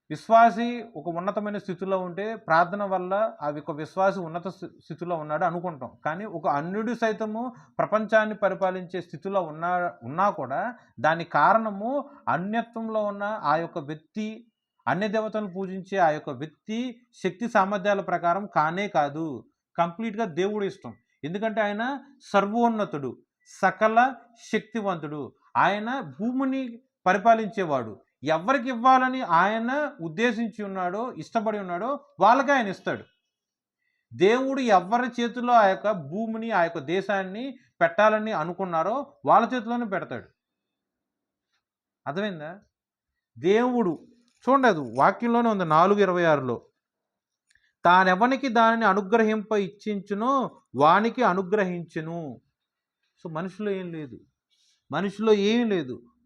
విశ్వాసి ఒక ఉన్నతమైన స్థితిలో ఉంటే ప్రార్థన వల్ల అవి ఒక విశ్వాసి ఉన్నత స్థితిలో ఉన్నాడు అనుకుంటాం. కానీ ఒక అన్యుడు సైతము ప్రపంచాన్ని పరిపాలించే స్థితిలో ఉన్నా కూడా దాని కారణము అన్యత్వంలో ఉన్న ఆ యొక్క వ్యక్తి, అన్య దేవతలను పూజించే ఆ యొక్క వ్యక్తి శక్తి సామర్థ్యాల ప్రకారం కానే కాదు. కంప్లీట్గా దేవుడు ఇష్టం. ఎందుకంటే ఆయన సర్వోన్నతుడు, సకల శక్తివంతుడు. ఆయన భూమిని పరిపాలించేవాడు. ఎవరికి ఇవ్వాలని ఆయన ఉద్దేశించి ఉన్నాడో, ఇష్టపడి ఉన్నాడో వాళ్ళకే ఆయన ఇస్తాడు. దేవుడు ఎవరి చేతిలో ఆ యొక్క భూమిని, ఆ యొక్క దేశాన్ని పెట్టాలని అనుకున్నారో వాళ్ళ చేతిలోనే పెడతాడు. అర్థమైందా? దేవుడు చూడండి, అది వాక్యంలోనే ఉంది 4:26లో. తానెవనికి దానిని అనుగ్రహింప ఇచ్చించునో వానికి అనుగ్రహించును. సో మనిషిలో ఏం లేదు.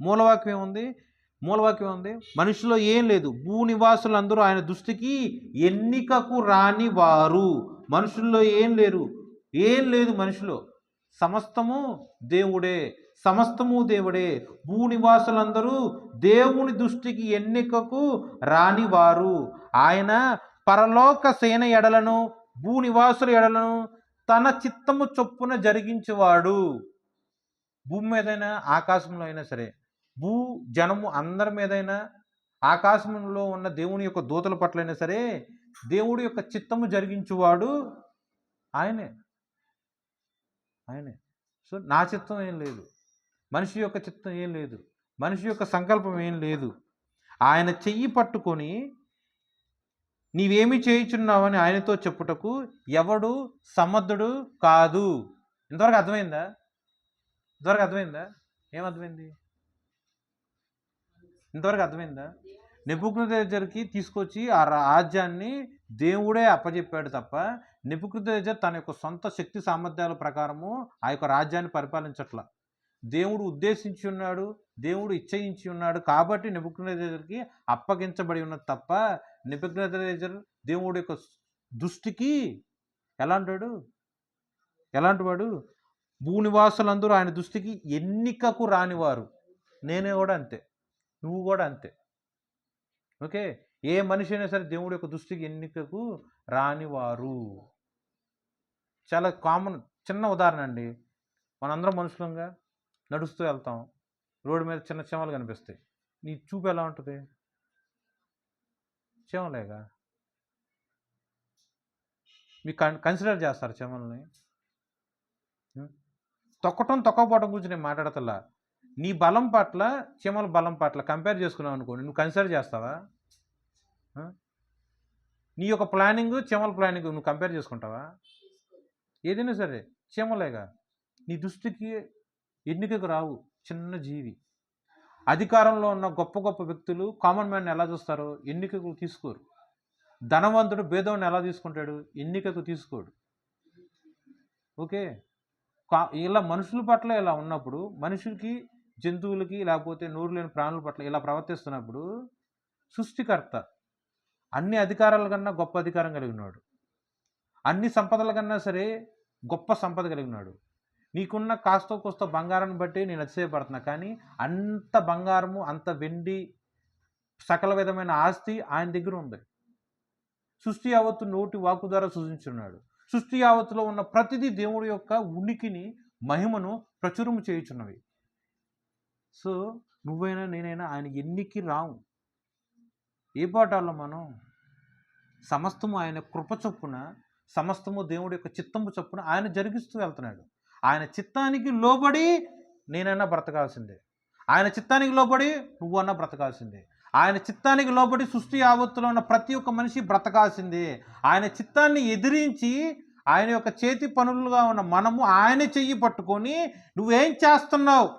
మూలవాక్యం ఉంది. మనిషిలో ఏం లేదు. భూనివాసులందరూ ఆయన దృష్టికి ఎన్నికకు రాని వారు. మనుషుల్లో ఏం లేదు మనిషిలో. సమస్తము దేవుడే. భూనివాసులందరూ దేవుని దృష్టికి ఎన్నికకు రానివారు. ఆయన పరలోక సేన ఎడలను భూనివాసుల ఎడలను తన చిత్తము చొప్పున జరిగించేవాడు. భూమి మీదైనా ఆకాశంలో అయినా సరే, భూ జనము అందరి మీదైనా, ఆకాశంలో ఉన్న దేవుని యొక్క దూతల పట్లైనా సరే దేవుడి యొక్క చిత్తము జరిగించువాడు ఆయనే. సో నా చిత్తం ఏం లేదు, మనిషి యొక్క చిత్తం ఏం లేదు. మనిషి యొక్క సంకల్పం ఏం లేదు. ఆయన చెయ్యి పట్టుకొని నీవేమి చేయుచున్నావని ఆయనతో చెప్పుటకు ఎవడు సమర్థుడు కాదు. ఇంతవరకు అర్థమైందా? ఇంతవరకు అర్థమైందా? ఏమర్థమైంది? ఇంతవరకు అర్థమైందా? నెబుకద్నెజరుకి తీసుకొచ్చి ఆ రాజ్యాన్ని దేవుడే అప్పచెప్పాడు తప్ప నెబుకద్నెజరు తన యొక్క సొంత శక్తి సామర్థ్యాల ప్రకారము ఆ యొక్క రాజ్యాన్ని పరిపాలించట్లా. దేవుడు ఉద్దేశించి ఉన్నాడు, దేవుడు ఇచ్చయించి ఉన్నాడు కాబట్టి నెబుకద్నెజరుకి అప్పగించబడి ఉన్నది తప్ప నెబుకద్నెజరు దేవుడి యొక్క దృష్టికి ఎలాంటి వాడు? భూనివాసులందరూ ఆయన దృష్టికి ఎన్నికకు రానివారు. నేనే కూడా అంతే, నువ్వు కూడా అంతే. ఓకే, ఏ మనిషి అయినా సరే దేవుడి యొక్క దృష్టికి ఎన్నికకు రానివారు. చాలా కామన్, చిన్న ఉదాహరణ అండి. మనందరం మనుషులంగా నడుస్తూ వెళ్తాం, రోడ్డు మీద చిన్న చెమలు కనిపిస్తాయి. నీ చూపు ఎలా ఉంటుంది? చెమలేగా. మీకు కన్సిడర్ చేస్తారు చెమల్ని? తొక్కపోవడం గురించి నేను మాట్లాడతల్లా. నీ బలం పట్ల చీమల బలం పట్ల కంపేర్ చేసుకున్నావు అనుకోండి, నువ్వు కన్సిడర్ చేస్తావా? నీ యొక్క ప్లానింగ్ చీమల ప్లానింగ్ నువ్వు కంపేర్ చేసుకుంటావా? ఏదైనా సరే చీమలేగా. నీ దృష్టికి ఎన్నికకు రావు. చిన్న జీవి. అధికారంలో ఉన్న గొప్ప గొప్ప వ్యక్తులు కామన్ మ్యాన్ ఎలా చూస్తారో ఎన్నికకు తీసుకోరు. ధనవంతుడు భేదవాన్ని ఎలా తీసుకుంటాడు? ఎన్నికకు తీసుకోడు. ఓకే, ఇలా మనుషుల పట్ల ఇలా ఉన్నప్పుడు, మనుషులకి జంతువులకి లేకపోతే నోరు లేని ప్రాణుల పట్ల ఇలా ప్రవర్తిస్తున్నప్పుడు సృష్టికర్త అన్ని అధికారాల కన్నా గొప్ప అధికారం కలిగినాడు, అన్ని సంపదల కన్నా సరే గొప్ప సంపద కలిగినాడు. నీకున్న కాస్తో కోస్తో బంగారాన్ని బట్టి నేను అతిశయపడుతున్నా, కానీ అంత బంగారము, అంత వెండి, సకల విధమైన ఆస్తి ఆయన దగ్గర ఉంది. సృష్టి యావత్తు నోటి వాక్కు ద్వారా సృజించున్నాడు. సృష్టి యావత్తులో ఉన్న ప్రతిదీ దేవుడి యొక్క ఉనికిని, మహిమను ప్రచురము చేయుచున్నవి. సో నువ్వైనా నేనైనా ఆయన ఎన్నికి రాము. ఏ పాఠాల్లో మనం సమస్తము ఆయన కృప చొప్పున, సమస్తము దేవుడి యొక్క చిత్తము చొప్పున ఆయన జరిగిస్తూ వెళ్తున్నాడు. ఆయన చిత్తానికి లోబడి నేనైనా బ్రతకాల్సిందే, ఆయన చిత్తానికి లోబడి నువ్వన్నా బ్రతకాల్సిందే, ఆయన చిత్తానికి లోబడి సృష్టి యావత్తులో ఉన్న ప్రతి ఒక్క మనిషి బ్రతకాల్సిందే. ఆయన చిత్తాన్ని ఎదిరించి ఆయన యొక్క చేతి పనులుగా ఉన్న మనము ఆయన చెయ్యి పట్టుకొని నువ్వేం చేస్తున్నావు,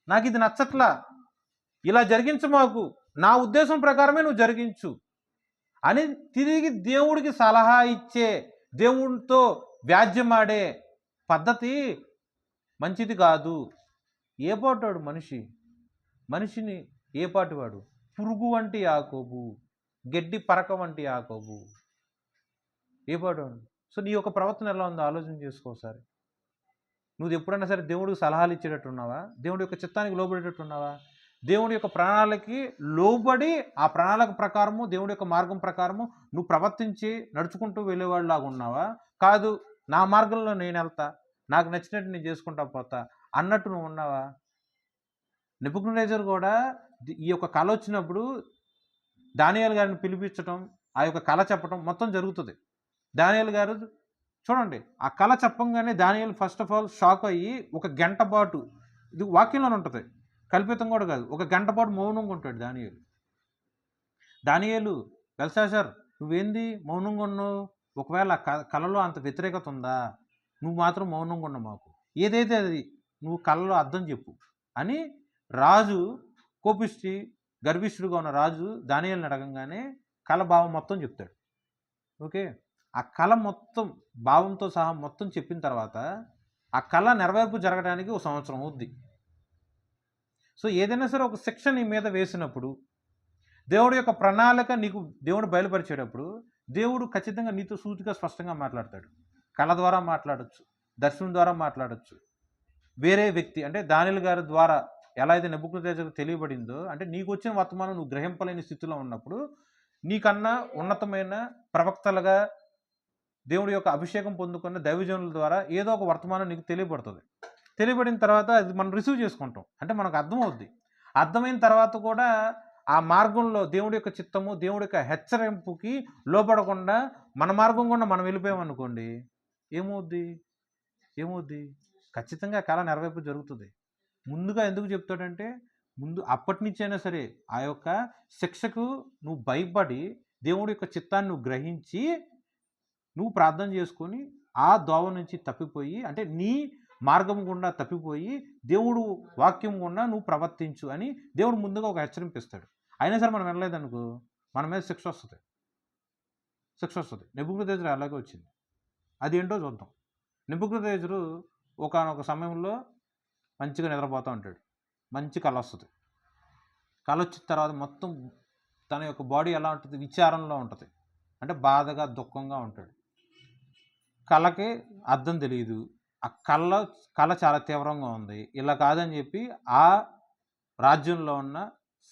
నాకు ఇది నచ్చట్లా, ఇలా జరిగించు, మాకు నా ఉద్దేశం ప్రకారమే నువ్వు జరిగించు అని తిరిగి దేవుడికి సలహా ఇచ్చే, దేవుడితో వ్యాజ్యమాడే పద్ధతి మంచిది కాదు. ఏ పాటాడు మనిషిని ఏ పాటివాడు? పురుగు వంటి యాకోబు, గడ్డి పరక వంటి యాకోబు. ఏ పాటాడు? సో నీ యొక్క ప్రవర్తన ఎలా ఉందో ఆలోచన చేసుకోసారి. నువ్వు ఎప్పుడైనా సరే దేవుడికి సలహాలు ఇచ్చేటట్టున్నావా? దేవుడి యొక్క చిత్తానికి లోబడేటట్టున్నావా? దేవుడి యొక్క ప్రణాళికకి లోబడి ఆ ప్రణాళిక ప్రకారము, దేవుడి యొక్క మార్గం ప్రకారము నువ్వు ప్రవర్తించి నడుచుకుంటూ వెళ్ళేవాళ్ళలాగా ఉన్నావా? కాదు, నా మార్గంలో నేను వెళ్తా, నాకు నచ్చినట్టు నేను చేసుకుంటా పోతా అన్నట్టు నువ్వు ఉన్నావా? నెబుకద్నెజరు కూడా ఈ యొక్క కళ వచ్చినప్పుడు దానియేలు గారిని పిలిపించటం, ఆ యొక్క కళ చెప్పటం మొత్తం జరుగుతుంది. దానియేలు గారు చూడండి, ఆ కళ చెప్పంగానే దానియేలు ఫస్ట్ ఆఫ్ ఆల్ షాక్ అయ్యి ఒక గంట పాటు, ఇది వాక్యంలోనే ఉంటుంది, కల్పితం కూడా కాదు, ఒక గంట పాటు మౌనంగా ఉంటాడు దానియేలు. బెల్షాజర్, నువ్వేంది మౌనంగా ఉన్నావు? ఒకవేళ కళలో అంత వ్యతిరేకత ఉందా? నువ్వు మాత్రం మౌనంగా ఉన్నావు, మాకు ఏదైతే అది నువ్వు కళలో అర్థం చెప్పు అని రాజు కోపిష్టి గర్విష్ఠుడుగా ఉన్న రాజు దానియేలుని అడగంగానే కళ భావం మొత్తం చెప్తాడు. ఓకే, ఆ కళ మొత్తం భావంతో సహా మొత్తం చెప్పిన తర్వాత ఆ కళ నెరవేర్పు జరగడానికి 1 సంవత్సరం అవుద్ది. సో ఏదైనా సరే ఒక శిక్ష నీ మీద వేసినప్పుడు, దేవుడి యొక్క ప్రణాళిక నీకు దేవుడు బయలుపరిచేటప్పుడు, దేవుడు ఖచ్చితంగా నీతో సూటిగా స్పష్టంగా మాట్లాడతాడు. కళ ద్వారా మాట్లాడచ్చు, దర్శనం ద్వారా మాట్లాడచ్చు, వేరే వ్యక్తి అంటే దానియేలు గారి ద్వారా ఎలా అయితే నెబుకద్నెజరుకు తెలియబడిందో, అంటే నీకు వచ్చిన వర్తమానం నువ్వు గ్రహింపలేని స్థితిలో ఉన్నప్పుడు నీకన్నా ఉన్నతమైన ప్రవక్తలుగా దేవుడి యొక్క అభిషేకం పొందుకున్న దైవజనుల ద్వారా ఏదో ఒక వర్తమానం నీకు తెలియబడుతుంది. తెలియబడిన తర్వాత అది మనం రిసీవ్ చేసుకుంటాం, అంటే మనకు అర్థమవుద్ది. అర్థమైన తర్వాత కూడా ఆ మార్గంలో దేవుడి యొక్క చిత్తము, దేవుడి యొక్క హెచ్చరింపుకి లోపడకుండా మన మార్గం కూడా మనం వెళ్ళిపోయామనుకోండి, ఏమవుద్ది? ఖచ్చితంగా కళ నెరవేర్పు జరుగుతుంది. ముందుగా ఎందుకు చెప్తాడంటే ముందు అప్పటి నుంచైనా సరే ఆ యొక్క శిక్షకు నువ్వు భయపడి దేవుడి యొక్క చిత్తాన్ని నువ్వు గ్రహించి నువ్వు ప్రార్థన చేసుకొని ఆ దోవ నుంచి తప్పిపోయి, అంటే నీ మార్గం గుండా తప్పిపోయి దేవుడు వాక్యం గుండా నువ్వు ప్రవర్తించు అని దేవుడు ముందుగా ఒక హెచ్చరింపు ఇస్తాడు. అయినా సరే మనం వినలేదనుకో మన మీద శిక్ష వస్తుంది. నెబుకద్నెజరు అలాగే వచ్చింది. అదేంటో చూద్దాం. నెబుకద్నెజరు ఒకానొక సమయంలో మంచిగా నిద్రపోతూ ఉంటాడు. మంచి కళ వస్తుంది. కళ వచ్చిన తర్వాత మొత్తం తన యొక్క బాడీ ఎలా ఉంటుంది, విచారంలో ఉంటుంది. అంటే బాధగా దుఃఖంగా ఉంటాడు. కళకి అర్థం తెలియదు. ఆ కళ చాలా తీవ్రంగా ఉంది. ఇలా కాదని చెప్పి ఆ రాజ్యంలో ఉన్న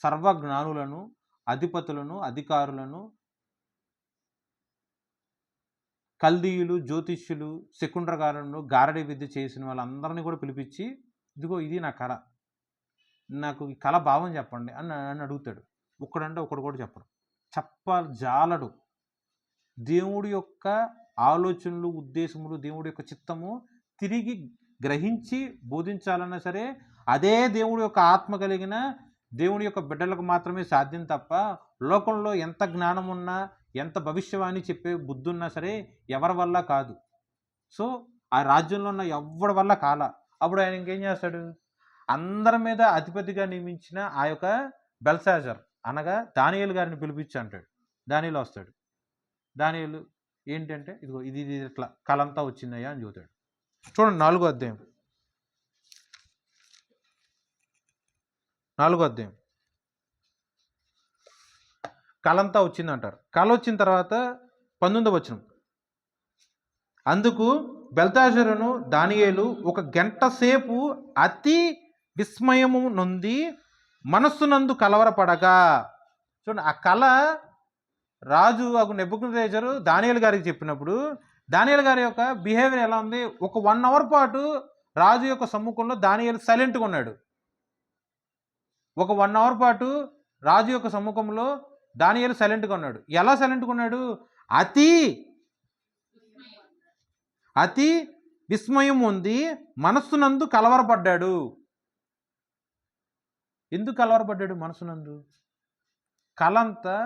సర్వజ్ఞానులను, అధిపతులను, అధికారులను, కల్దీయులు, జ్యోతిష్యులు, శకుండ్రగారులను, గారడీ విద్య చేసిన వాళ్ళందరినీ కూడా పిలిపించి, ఇదిగో ఇది నా కళ, నాకు ఈ కళ భావం చెప్పండి అని నన్ను అడుగుతాడు. ఒక్కడంటే ఒకడు కూడా జాలడు. దేవుడి యొక్క ఆలోచనలు, ఉద్దేశములు, దేవుడి యొక్క చిత్తము తిరిగి గ్రహించి బోధించాలన్నా సరే అదే దేవుడి యొక్క ఆత్మ కలిగిన దేవుడి యొక్క బిడ్డలకు మాత్రమే సాధ్యం తప్ప లోకంలో ఎంత జ్ఞానం ఉన్నా, ఎంత భవిష్యవాణి చెప్పే బుద్ధి ఉన్నా సరే ఎవరి వల్ల కాదు. సో ఆ రాజ్యంలో ఉన్న ఎవరి వల్ల కాల. అప్పుడు ఆయన ఇంకేం చేస్తాడు, అందరి మీద అధిపతిగా నియమించిన ఆ యొక్క బెల్షాజర్ అనగా దానియేలు గారిని పిలిపించి అంటాడు. దానియేలు వస్తాడు. దానియేలు ఏంటంటే ఇదిగో ఇది ఇట్లా కలంతా వచ్చిందయ్యా అని చెబుతాడు. చూడండి 4వ అధ్యాయం. కలంతా వచ్చిందంటారు. కళ వచ్చిన తర్వాత 19వ వచనం. అందుకు బెల్షాజరును దానియేలు ఒక గంట సేపు అతి విస్మయము నొంది మనస్సునందు కలవరపడగా. చూడండి, ఆ కళ రాజు నెబుకద్నెజరు దానియేలు గారికి చెప్పినప్పుడు దానియేలు గారి యొక్క బిహేవియర్ ఎలా ఉంది, ఒక 1 అవర్ పాటు రాజు యొక్క సమ్ముఖంలో దానియేలు సైలెంట్గా ఉన్నాడు. ఒక 1 అవర్ పాటు రాజు యొక్క సమ్ముఖంలో దానియేలు సైలెంట్గా ఉన్నాడు. ఎలా సైలెంట్గా ఉన్నాడు, అతి విస్మయం ఉంది మనస్సునందు కలవరపడ్డాడు. ఎందుకు కలవరపడ్డాడు మనసునందు? కళంతా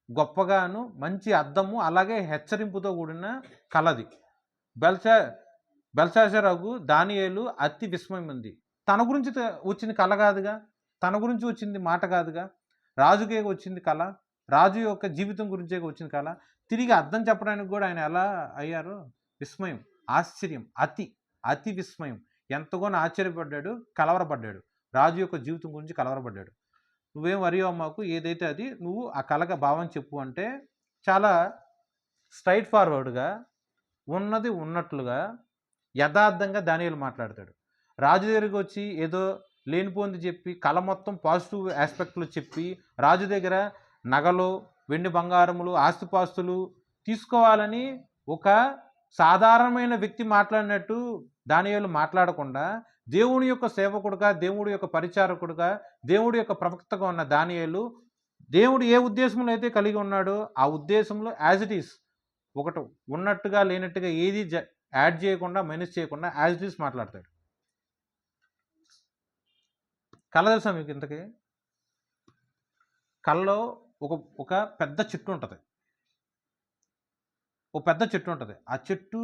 గొప్పగాను మంచి అర్థము అలాగే హెచ్చరింపుతో కూడిన కళది. బెల్షాజరు దానియేలు అతి విస్మయం ఉంది. తన గురించి వచ్చింది కళ కాదుగా, తన గురించి వచ్చింది మాట కాదుగా, రాజుకే వచ్చింది కళ, రాజు యొక్క జీవితం గురించే వచ్చింది కళ. తిరిగి అర్థం చెప్పడానికి కూడా ఆయన ఎలా అయ్యారు, విస్మయం, ఆశ్చర్యం, అతి విస్మయం, ఎంతగానో ఆశ్చర్యపడ్డాడు, కలవరపడ్డాడు. రాజు యొక్క జీవితం గురించి కలవరపడ్డాడు. నువ్వేం వరి అమ్మకు, ఏదైతే అది నువ్వు ఆ కళగా భావం చెప్పు అంటే చాలా స్ట్రైట్ ఫార్వర్డ్గా ఉన్నది ఉన్నట్లుగా యథార్థంగా దానియేలు మాట్లాడతాడు. రాజు దగ్గరికి వచ్చి ఏదో లేనిపోంది చెప్పి కళ మొత్తం పాజిటివ్ ఆస్పెక్ట్లు చెప్పి రాజు దగ్గర నగలు, వెండి బంగారములు, ఆస్తిపాస్తులు తీసుకోవాలని ఒక సాధారణమైన వ్యక్తి మాట్లాడినట్టు దానియేలు మాట్లాడకుండా దేవుని యొక్క సేవకుడుగా, దేవుడి యొక్క పరిచారకుడుగా, దేవుడి యొక్క ప్రవక్తగా ఉన్న దానియేలు దేవుడు ఏ ఉద్దేశంలో అయితే కలిగి ఉన్నాడో ఆ ఉద్దేశంలో యాజ్ ఇట్ ఈస్ ఒకటి ఉన్నట్టుగా లేనట్టుగా ఏది యాడ్ చేయకుండా మైనస్ చేయకుండా యాజ్ ఇట్ ఈస్ మాట్లాడతాడు. కళ తెలుసా మీకు? ఇంతకీ కళ్ళలో ఒక పెద్ద చెట్టు ఉంటుంది. ఆ చెట్టు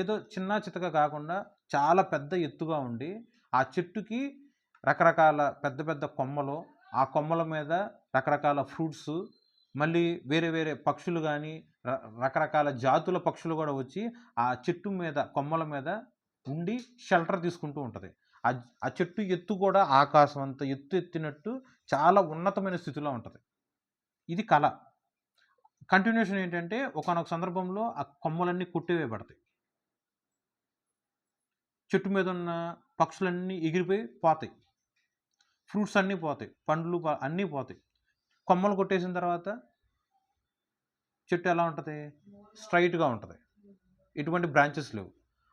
ఏదో చిన్న చితక కాకుండా చాలా పెద్ద ఎత్తుగా ఉండి ఆ చెట్టుకి రకరకాల పెద్ద పెద్ద కొమ్మలు, ఆ కొమ్మల మీద రకరకాల ఫ్రూట్స్, మళ్ళీ వేరే వేరే పక్షులు కానీ రకరకాల జాతుల పక్షులు కూడా వచ్చి ఆ చెట్టు మీద కొమ్మల మీద ఉండి షెల్టర్ తీసుకుంటూ ఉంటుంది. ఆ చెట్టు ఎత్తు కూడా ఆకాశం అంత ఎత్తినట్టు చాలా ఉన్నతమైన స్థితిలో ఉంటుంది. ఇది కళ. కంటిన్యూషన్ ఏంటంటే ఒకానొక సందర్భంలో ఆ కొమ్మలన్నీ కొట్టివేయబడతాయి. చెట్టు మీద ఉన్న పక్షులన్నీ ఎగిరిపోయి పోతాయి, ఫ్రూట్స్ అన్నీ పోతాయి, పండ్లు అన్నీ పోతాయి. కొమ్మలు కొట్టేసిన తర్వాత చెట్టు ఎలా ఉంటుంది, స్ట్రైట్గా ఉంటుంది, ఎటువంటి బ్రాంచెస్ లేవు.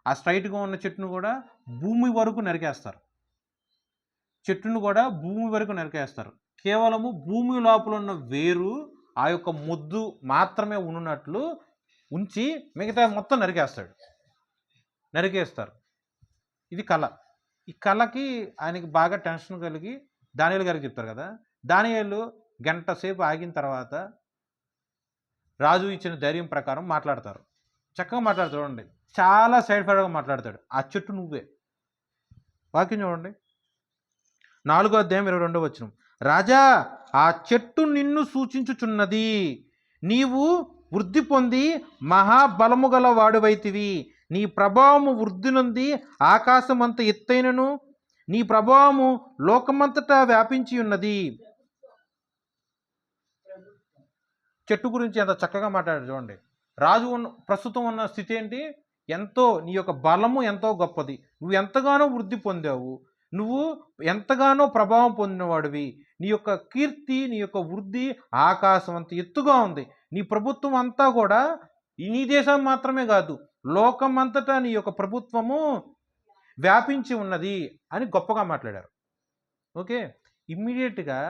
ఆ స్ట్రైట్గా ఉన్న చెట్టును కూడా భూమి వరకు నరికేస్తారు. కేవలము భూమి లోపల ఉన్న వేరు ఆ యొక్క ముద్దు మాత్రమే ఉన్నట్లు ఉంచి మిగతా మొత్తం నరికేస్తారు. ఇది కళ. ఈ కళకి ఆయనకి బాగా టెన్షన్ కలిగి దానియేలు గారికి చెప్తారు కదా. దానియేలు గంట సేపు ఆగిన తర్వాత రాజు ఇచ్చిన ధైర్యం ప్రకారం మాట్లాడతారు. చక్కగా మాట్లాడతాడు చూడండి. చాలా సైడ్ ఫైడ్గా మాట్లాడతాడు. ఆ చెట్టు నువ్వే. వాక్యం చూడండి, 4వ అధ్యాయం 22వ వచనం. రాజా, ఆ చెట్టు నిన్ను సూచించుచున్నది. నీవు వృద్ధి పొంది మహాబలము గల వాడువైతివి. నీ ప్రభావము వృద్ధి నొంది ఆకాశమంత ఎత్తైనను, నీ ప్రభావము లోకమంతటా వ్యాపించి ఉన్నది. చెట్టు గురించి ఎంత చక్కగా మాట్లాడారు చూడండి. రాజు ప్రస్తుతం ఉన్న స్థితి ఏంటి? ఎంతో నీ యొక్క బలము ఎంతో గొప్పది. నువ్వు ఎంతగానో వృద్ధి పొందావు. నువ్వు ఎంతగానో ప్రభావం పొందినవాడివి. నీ యొక్క కీర్తి, నీ యొక్క వృద్ధి ఆకాశం అంత ఎత్తుగా ఉంది. నీ ప్రభుత్వం అంతా కూడా నీ దేశం మాత్రమే కాదు, లోకం అంతటా నీ యొక్క ప్రభుత్వము వ్యాపించి ఉన్నది అని గొప్పగా మాట్లాడారు. ఓకే, ఇమ్మీడియట్గా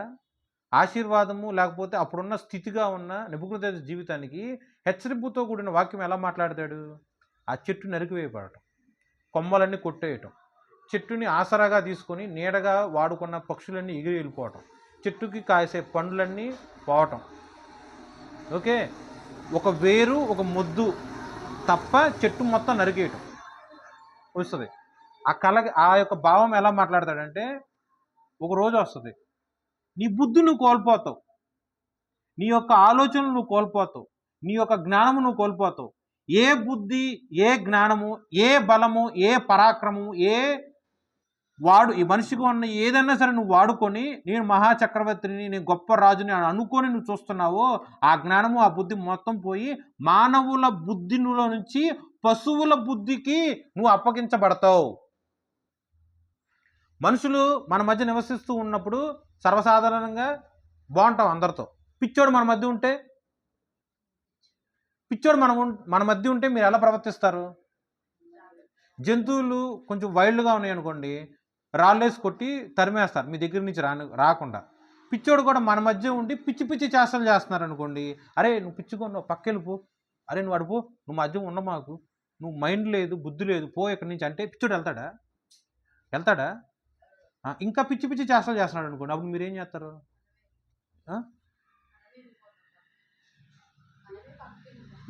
ఆశీర్వాదము లేకపోతే అప్పుడున్న స్థితిగా ఉన్న నెబుకద్నెజరు జీవితానికి హెచ్చరింపుతో కూడిన వాక్యం ఎలా మాట్లాడతాడు? ఆ చెట్టు నరికివేయబడటం, కొమ్మలన్నీ కొట్టేయటం, చెట్టుని ఆసరాగా తీసుకొని నీడగా వాడుకున్న పక్షులన్నీ ఎగిరి వెళ్ళిపోవటం, చెట్టుకి కాసే పండ్లన్నీ పోవటం. ఓకే, ఒక వేరు ఒక మొద్దు తప్ప చెట్టు మొత్తం నరికేయటం వస్తుంది. ఆ యొక్క భావం ఎలా మాట్లాడతాడంటే, ఒక రోజు వస్తుంది, నీ బుద్ధి నువ్వు కోల్పోతావు, నీ యొక్క ఆలోచనలు నువ్వు కోల్పోతావు, నీ యొక్క జ్ఞానము నువ్వు కోల్పోతావు. ఏ బుద్ధి, ఏ జ్ఞానము, ఏ బలము, ఏ పరాక్రమము, ఈ మనిషికి ఉన్న ఏదైనా సరే నువ్వు వాడుకొని నేను మహాచక్రవర్తిని, నేను గొప్ప రాజుని అనుకొని నువ్వు చూస్తున్నావో, ఆ జ్ఞానము ఆ బుద్ధి మొత్తం పోయి మానవుల బుద్ధిలో నుంచి పశువుల బుద్ధికి నువ్వు అప్పగించబడతావు. మనుషులు మన మధ్య నివసిస్తూ ఉన్నప్పుడు సర్వసాధారణంగా బాగుంటాం అందరితో. పిచ్చోడు మన మధ్య ఉంటే మీరు ఎలా ప్రవర్తిస్తారు? జంతువులు కొంచెం వైల్డ్గా ఉన్నాయి అనుకోండి, రాళ్ళేసి కొట్టి తరిమేస్తారు మీ దగ్గర నుంచి రాకుండా. పిచ్చోడు కూడా మన మధ్య ఉండి పిచ్చి పిచ్చి చేష్టలు చేస్తున్నారు అనుకోండి, అరే నువ్వు పిచ్చుకున్నావు, పక్కెళ్ళిపో, అరే నువ్వు అడుపో, నువ్వు మధ్య ఉన్న మాకు, నువ్వు మైండ్ లేదు, బుద్ధి లేదు, పో ఇక్కడి నుంచి అంటే పిచ్చోడు వెళ్తాడా? ఇంకా పిచ్చి పిచ్చి చేష్టలు చేస్తున్నాడు అనుకోండి, అప్పుడు మీరేం చేస్తారు?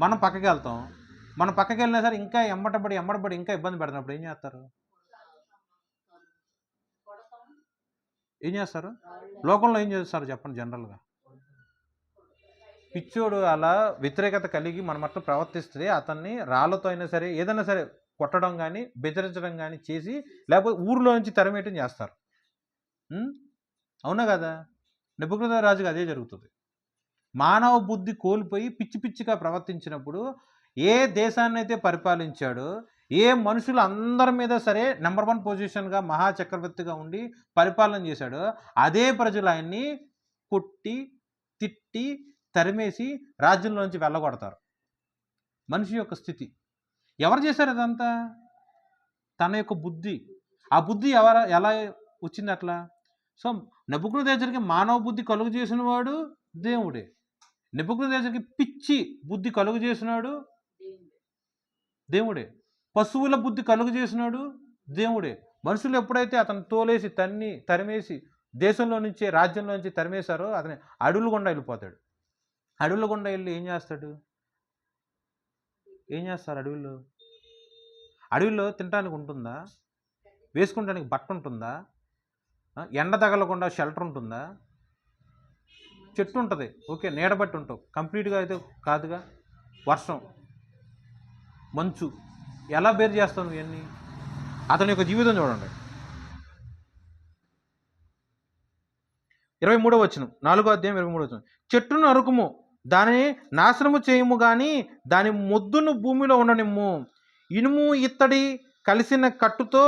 మనం పక్కకి వెళ్తాం. మనం పక్కకి వెళ్ళినా సరే ఇంకా ఎమ్మటబడి ఇంకా ఇబ్బంది పెడుతున్నప్పుడు ఏం చేస్తారు? లోకంలో ఏం చేస్తారు చెప్పండి? జనరల్గా పిచ్చోడు అలా వ్యతిరేకత కలిగి మన మట్టు ప్రవర్తిస్తే అతన్ని రాళ్ళతో అయినా సరే ఏదైనా సరే కొట్టడం కానీ బెదిరించడం కానీ చేసి, లేకపోతే ఊరిలో నుంచి తరిమేయటం చేస్తారు. అవునా కదా? నెబుకద్నెజరు రాజుగా అదే జరుగుతుంది. మానవ బుద్ధి కోల్పోయి పిచ్చి పిచ్చిగా ప్రవర్తించినప్పుడు ఏ దేశాన్ని అయితే పరిపాలించాడో, ఏ మనుషులు అందరి మీద సరే నెంబర్ 1 పొజిషన్గా మహాచక్రవర్తిగా ఉండి పరిపాలన చేశాడో, అదే ప్రజలు ఆయన్ని కొట్టి తిట్టి తరిమేసి రాజ్యంలోంచి వెళ్ళగొడతారు. మనిషి యొక్క స్థితి ఎవరు చేశారు? అదంతా తన యొక్క బుద్ధి. ఆ బుద్ధి ఎలా వచ్చింది అట్లా? సో నెబుకద్నెజరుకి మానవ బుద్ధి కలుగు చేసిన వాడు దేవుడే. నెబుకద్నెజరుకి పిచ్చి బుద్ధి కలుగు చేసినాడు దేవుడే. పశువుల బుద్ధి కలుగు చేసినాడు దేవుడే. మనుషులు ఎప్పుడైతే అతను తోలేసి తరిమేసి దేశంలో నుంచి రాజ్యంలో నుంచి తరిమేశారో, అతని అడవుల గుండా వెళ్ళిపోతాడు. అడవుల గుండా వెళ్ళి ఏం చేస్తారు? అడవిలో తినడానికి ఉంటుందా? వేసుకుంటానికి బట్ట ఉంటుందా? ఎండ తగలకుండా షెల్టర్ ఉంటుందా? చెట్టు ఉంటుంది, ఓకే, నీడబట్టి ఉంటావు, కంప్లీట్గా అయితే కాదుగా. వర్షం, మంచు, ఎలా బేర్ చేస్తావు నువ్వు ఇవన్నీ? అతని యొక్క జీవితం చూడండి. 23వ వచనం, 4వ అధ్యాయం 23వ వచనం. చెట్టును నరుకుము, దానిని నాశనము చేయము, కానీ దాని మొద్దును భూమిలో ఉండనిమ్ము. ఇనుము ఇత్తడి కలిసిన కట్టుతో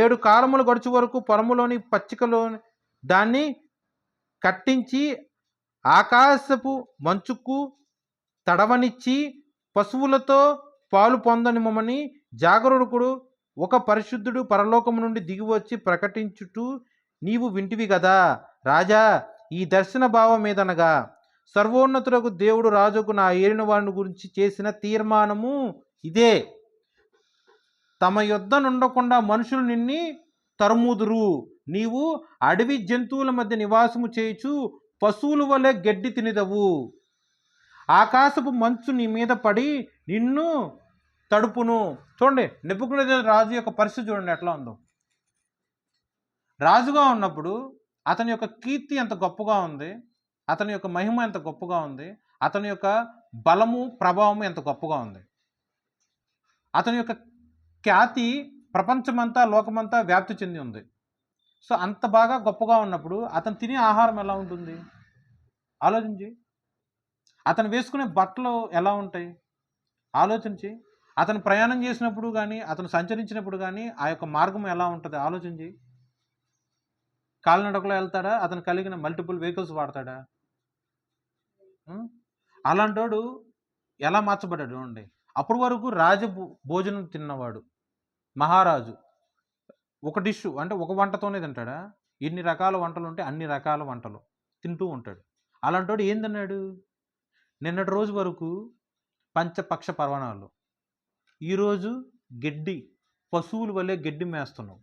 7 కాలములు గడుచు వరకు పొలములోని పచ్చికలో దాన్ని కట్టించి ఆకాశపు మంచుకు తడవనిచ్చి పశువులతో పాలు పొందనిమ్మని జాగరూకుడు ఒక పరిశుద్ధుడు పరలోకము నుండి దిగివచ్చి ప్రకటించుటూ నీవు వింటివి కదా. రాజా, ఈ దర్శన భావం ఏదనగా, సర్వోన్నతులకు దేవుడు రాజుకు నా ఏలిన వారిని గురించి చేసిన తీర్మానము ఇదే: తమ యొద్ద నుండకుండా మనుషులు నిన్ని తరుముదురు, నీవు అడవి జంతువుల మధ్య నివాసము చేయుచు పశువుల వలె గడ్డి తినిదవు. ఆకాశపు మంచు నీ మీద పడి నిన్ను తడుపును. చూడండి, నెబుకద్నెజర్ రాజు యొక్క పరిస్థితి చూడండి ఎట్లా ఉందో. రాజుగా ఉన్నప్పుడు అతని యొక్క కీర్తి ఎంత గొప్పగా ఉంది, అతని యొక్క మహిమ ఎంత గొప్పగా ఉంది, అతని యొక్క బలము ప్రభావము ఎంత గొప్పగా ఉంది. అతని యొక్క ఖ్యాతి ప్రపంచమంతా లోకమంతా వ్యాప్తి చెంది ఉంది. సో అంత బాగా గొప్పగా ఉన్నప్పుడు అతను తినే ఆహారం ఎలా ఉంటుంది ఆలోచించి. అతను వేసుకునే బట్టలు ఎలా ఉంటాయి ఆలోచించి. అతను ప్రయాణం చేసినప్పుడు కానీ, అతను సంచరించినప్పుడు కానీ ఆ యొక్క మార్గం ఎలా ఉంటుంది ఆలోచించి. కాలినడకలో వెళ్తాడా, అతను కలిగిన మల్టిపుల్ వెహికల్స్ వాడతాడా? అలాంటోడు ఎలా మార్చబడ్డాడు చూడండి. అప్పటి వరకు భోజనం తిన్నవాడు మహారాజు. ఒక డిష్ అంటే ఒక వంటతోనే తింటాడా? ఎన్ని రకాల వంటలు ఉంటే అన్ని రకాల వంటలు తింటూ ఉంటాడు. అలాంటోడు ఏం తిన్నాడు? నిన్నటి రోజు వరకు పంచపక్ష పర్వణాలు, ఈరోజు గడ్డి, పశువుల వల్లే గడ్డి మేస్తున్నావు.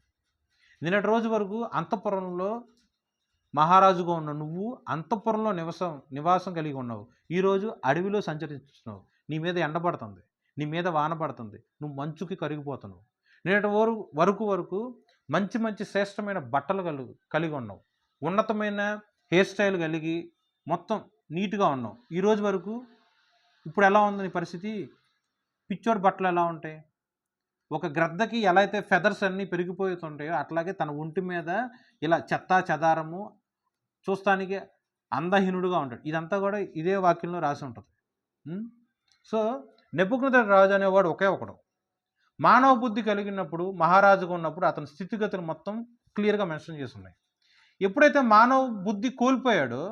నిన్నటి రోజు వరకు అంతఃపురంలో మహారాజుగా ఉన్న నువ్వు అంతఃపురంలో నివాసం కలిగి ఉన్నావు. ఈరోజు అడవిలో సంచరిస్తున్నావు. నీ మీద ఎండబడుతుంది, నీ మీద వాన పడుతుంది, నువ్వు మంచుకి కరిగిపోతున్నావు. నిన్నటి వరకు మంచి మంచి శ్రేష్టమైన బట్టలు కలిగి ఉన్నావు, ఉన్నతమైన హెయిర్ స్టైల్ కలిగి మొత్తం నీట్గా ఉన్నావు. ఈరోజు వరకు ఇప్పుడు ఎలా ఉంది నీ పరిస్థితి? పిచ్చోడి బట్టలు ఎలా ఉంటాయి? ఒక గ్రద్దకి ఎలా అయితే ఫెదర్స్ అన్నీ పెరిగిపోతుంటాయో అట్లాగే తన ఒంటి మీద ఇలా చెత్తా చెదారము, చూస్తానికి అందహీనుడుగా ఉంటాడు. ఇదంతా కూడా ఇదే వాక్యంలో రాసి ఉంటుంది. సో నెబుకద్నెజర్ రాజు అనేవాడు ఒకే ఒకడు. మానవ బుద్ధి కలిగినప్పుడు, మహారాజుగా ఉన్నప్పుడు అతని స్థితిగతులు మొత్తం క్లియర్గా మెన్షన్ చేసి ఉన్నాయి. ఎప్పుడైతే మానవ బుద్ధి కోల్పోయాడో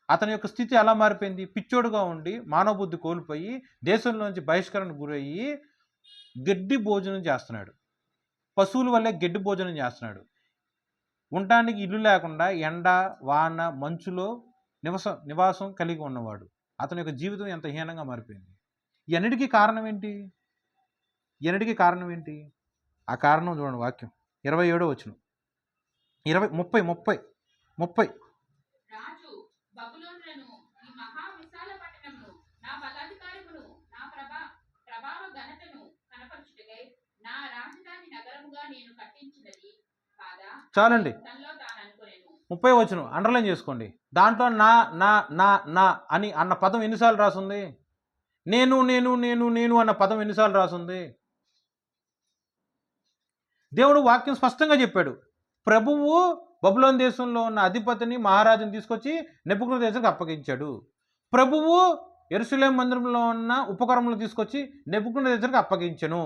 అతని యొక్క స్థితి ఎలా మారిపోయింది? పిచ్చోడుగా ఉండి మానవ బుద్ధి కోల్పోయి దేశంలోంచి బహిష్కరణకు గురయ్యి గడ్డి భోజనం చేస్తున్నాడు. పశువుల వల్లే గడ్డి భోజనం చేస్తున్నాడు. ఉండటానికి ఇల్లు లేకుండా ఎండ వాన మంచులో నివాసం కలిగి ఉన్నవాడు. అతని యొక్క జీవితం ఎంత హీనంగా మారిపోయింది. ఎన్నిటికీ కారణం ఏంటి? ఆ కారణం చూడండి, వాక్యం 27వ వచనం, 30. చాలండి, 30వ వచనం అండర్లైన్ చేసుకోండి. దాంట్లో నా నా నా నా అని అన్న పదం ఎన్నిసార్లు రాసుంది? నేను నేను నేను నేను అన్న పదం ఎన్నిసార్లు రాసుంది? దేవుడు వాక్యం స్పష్టంగా చెప్పాడు. ప్రభువు బబులోను దేశంలో ఉన్న అధిపతిని, మహారాజుని తీసుకొచ్చి నెబుకద్నెజరుకు అప్పగించాడు. ప్రభువు యెరూషలేము మందిరంలో ఉన్న ఉపకరణములు తీసుకొచ్చి నెబుకద్నెజరుకు అప్పగించెను.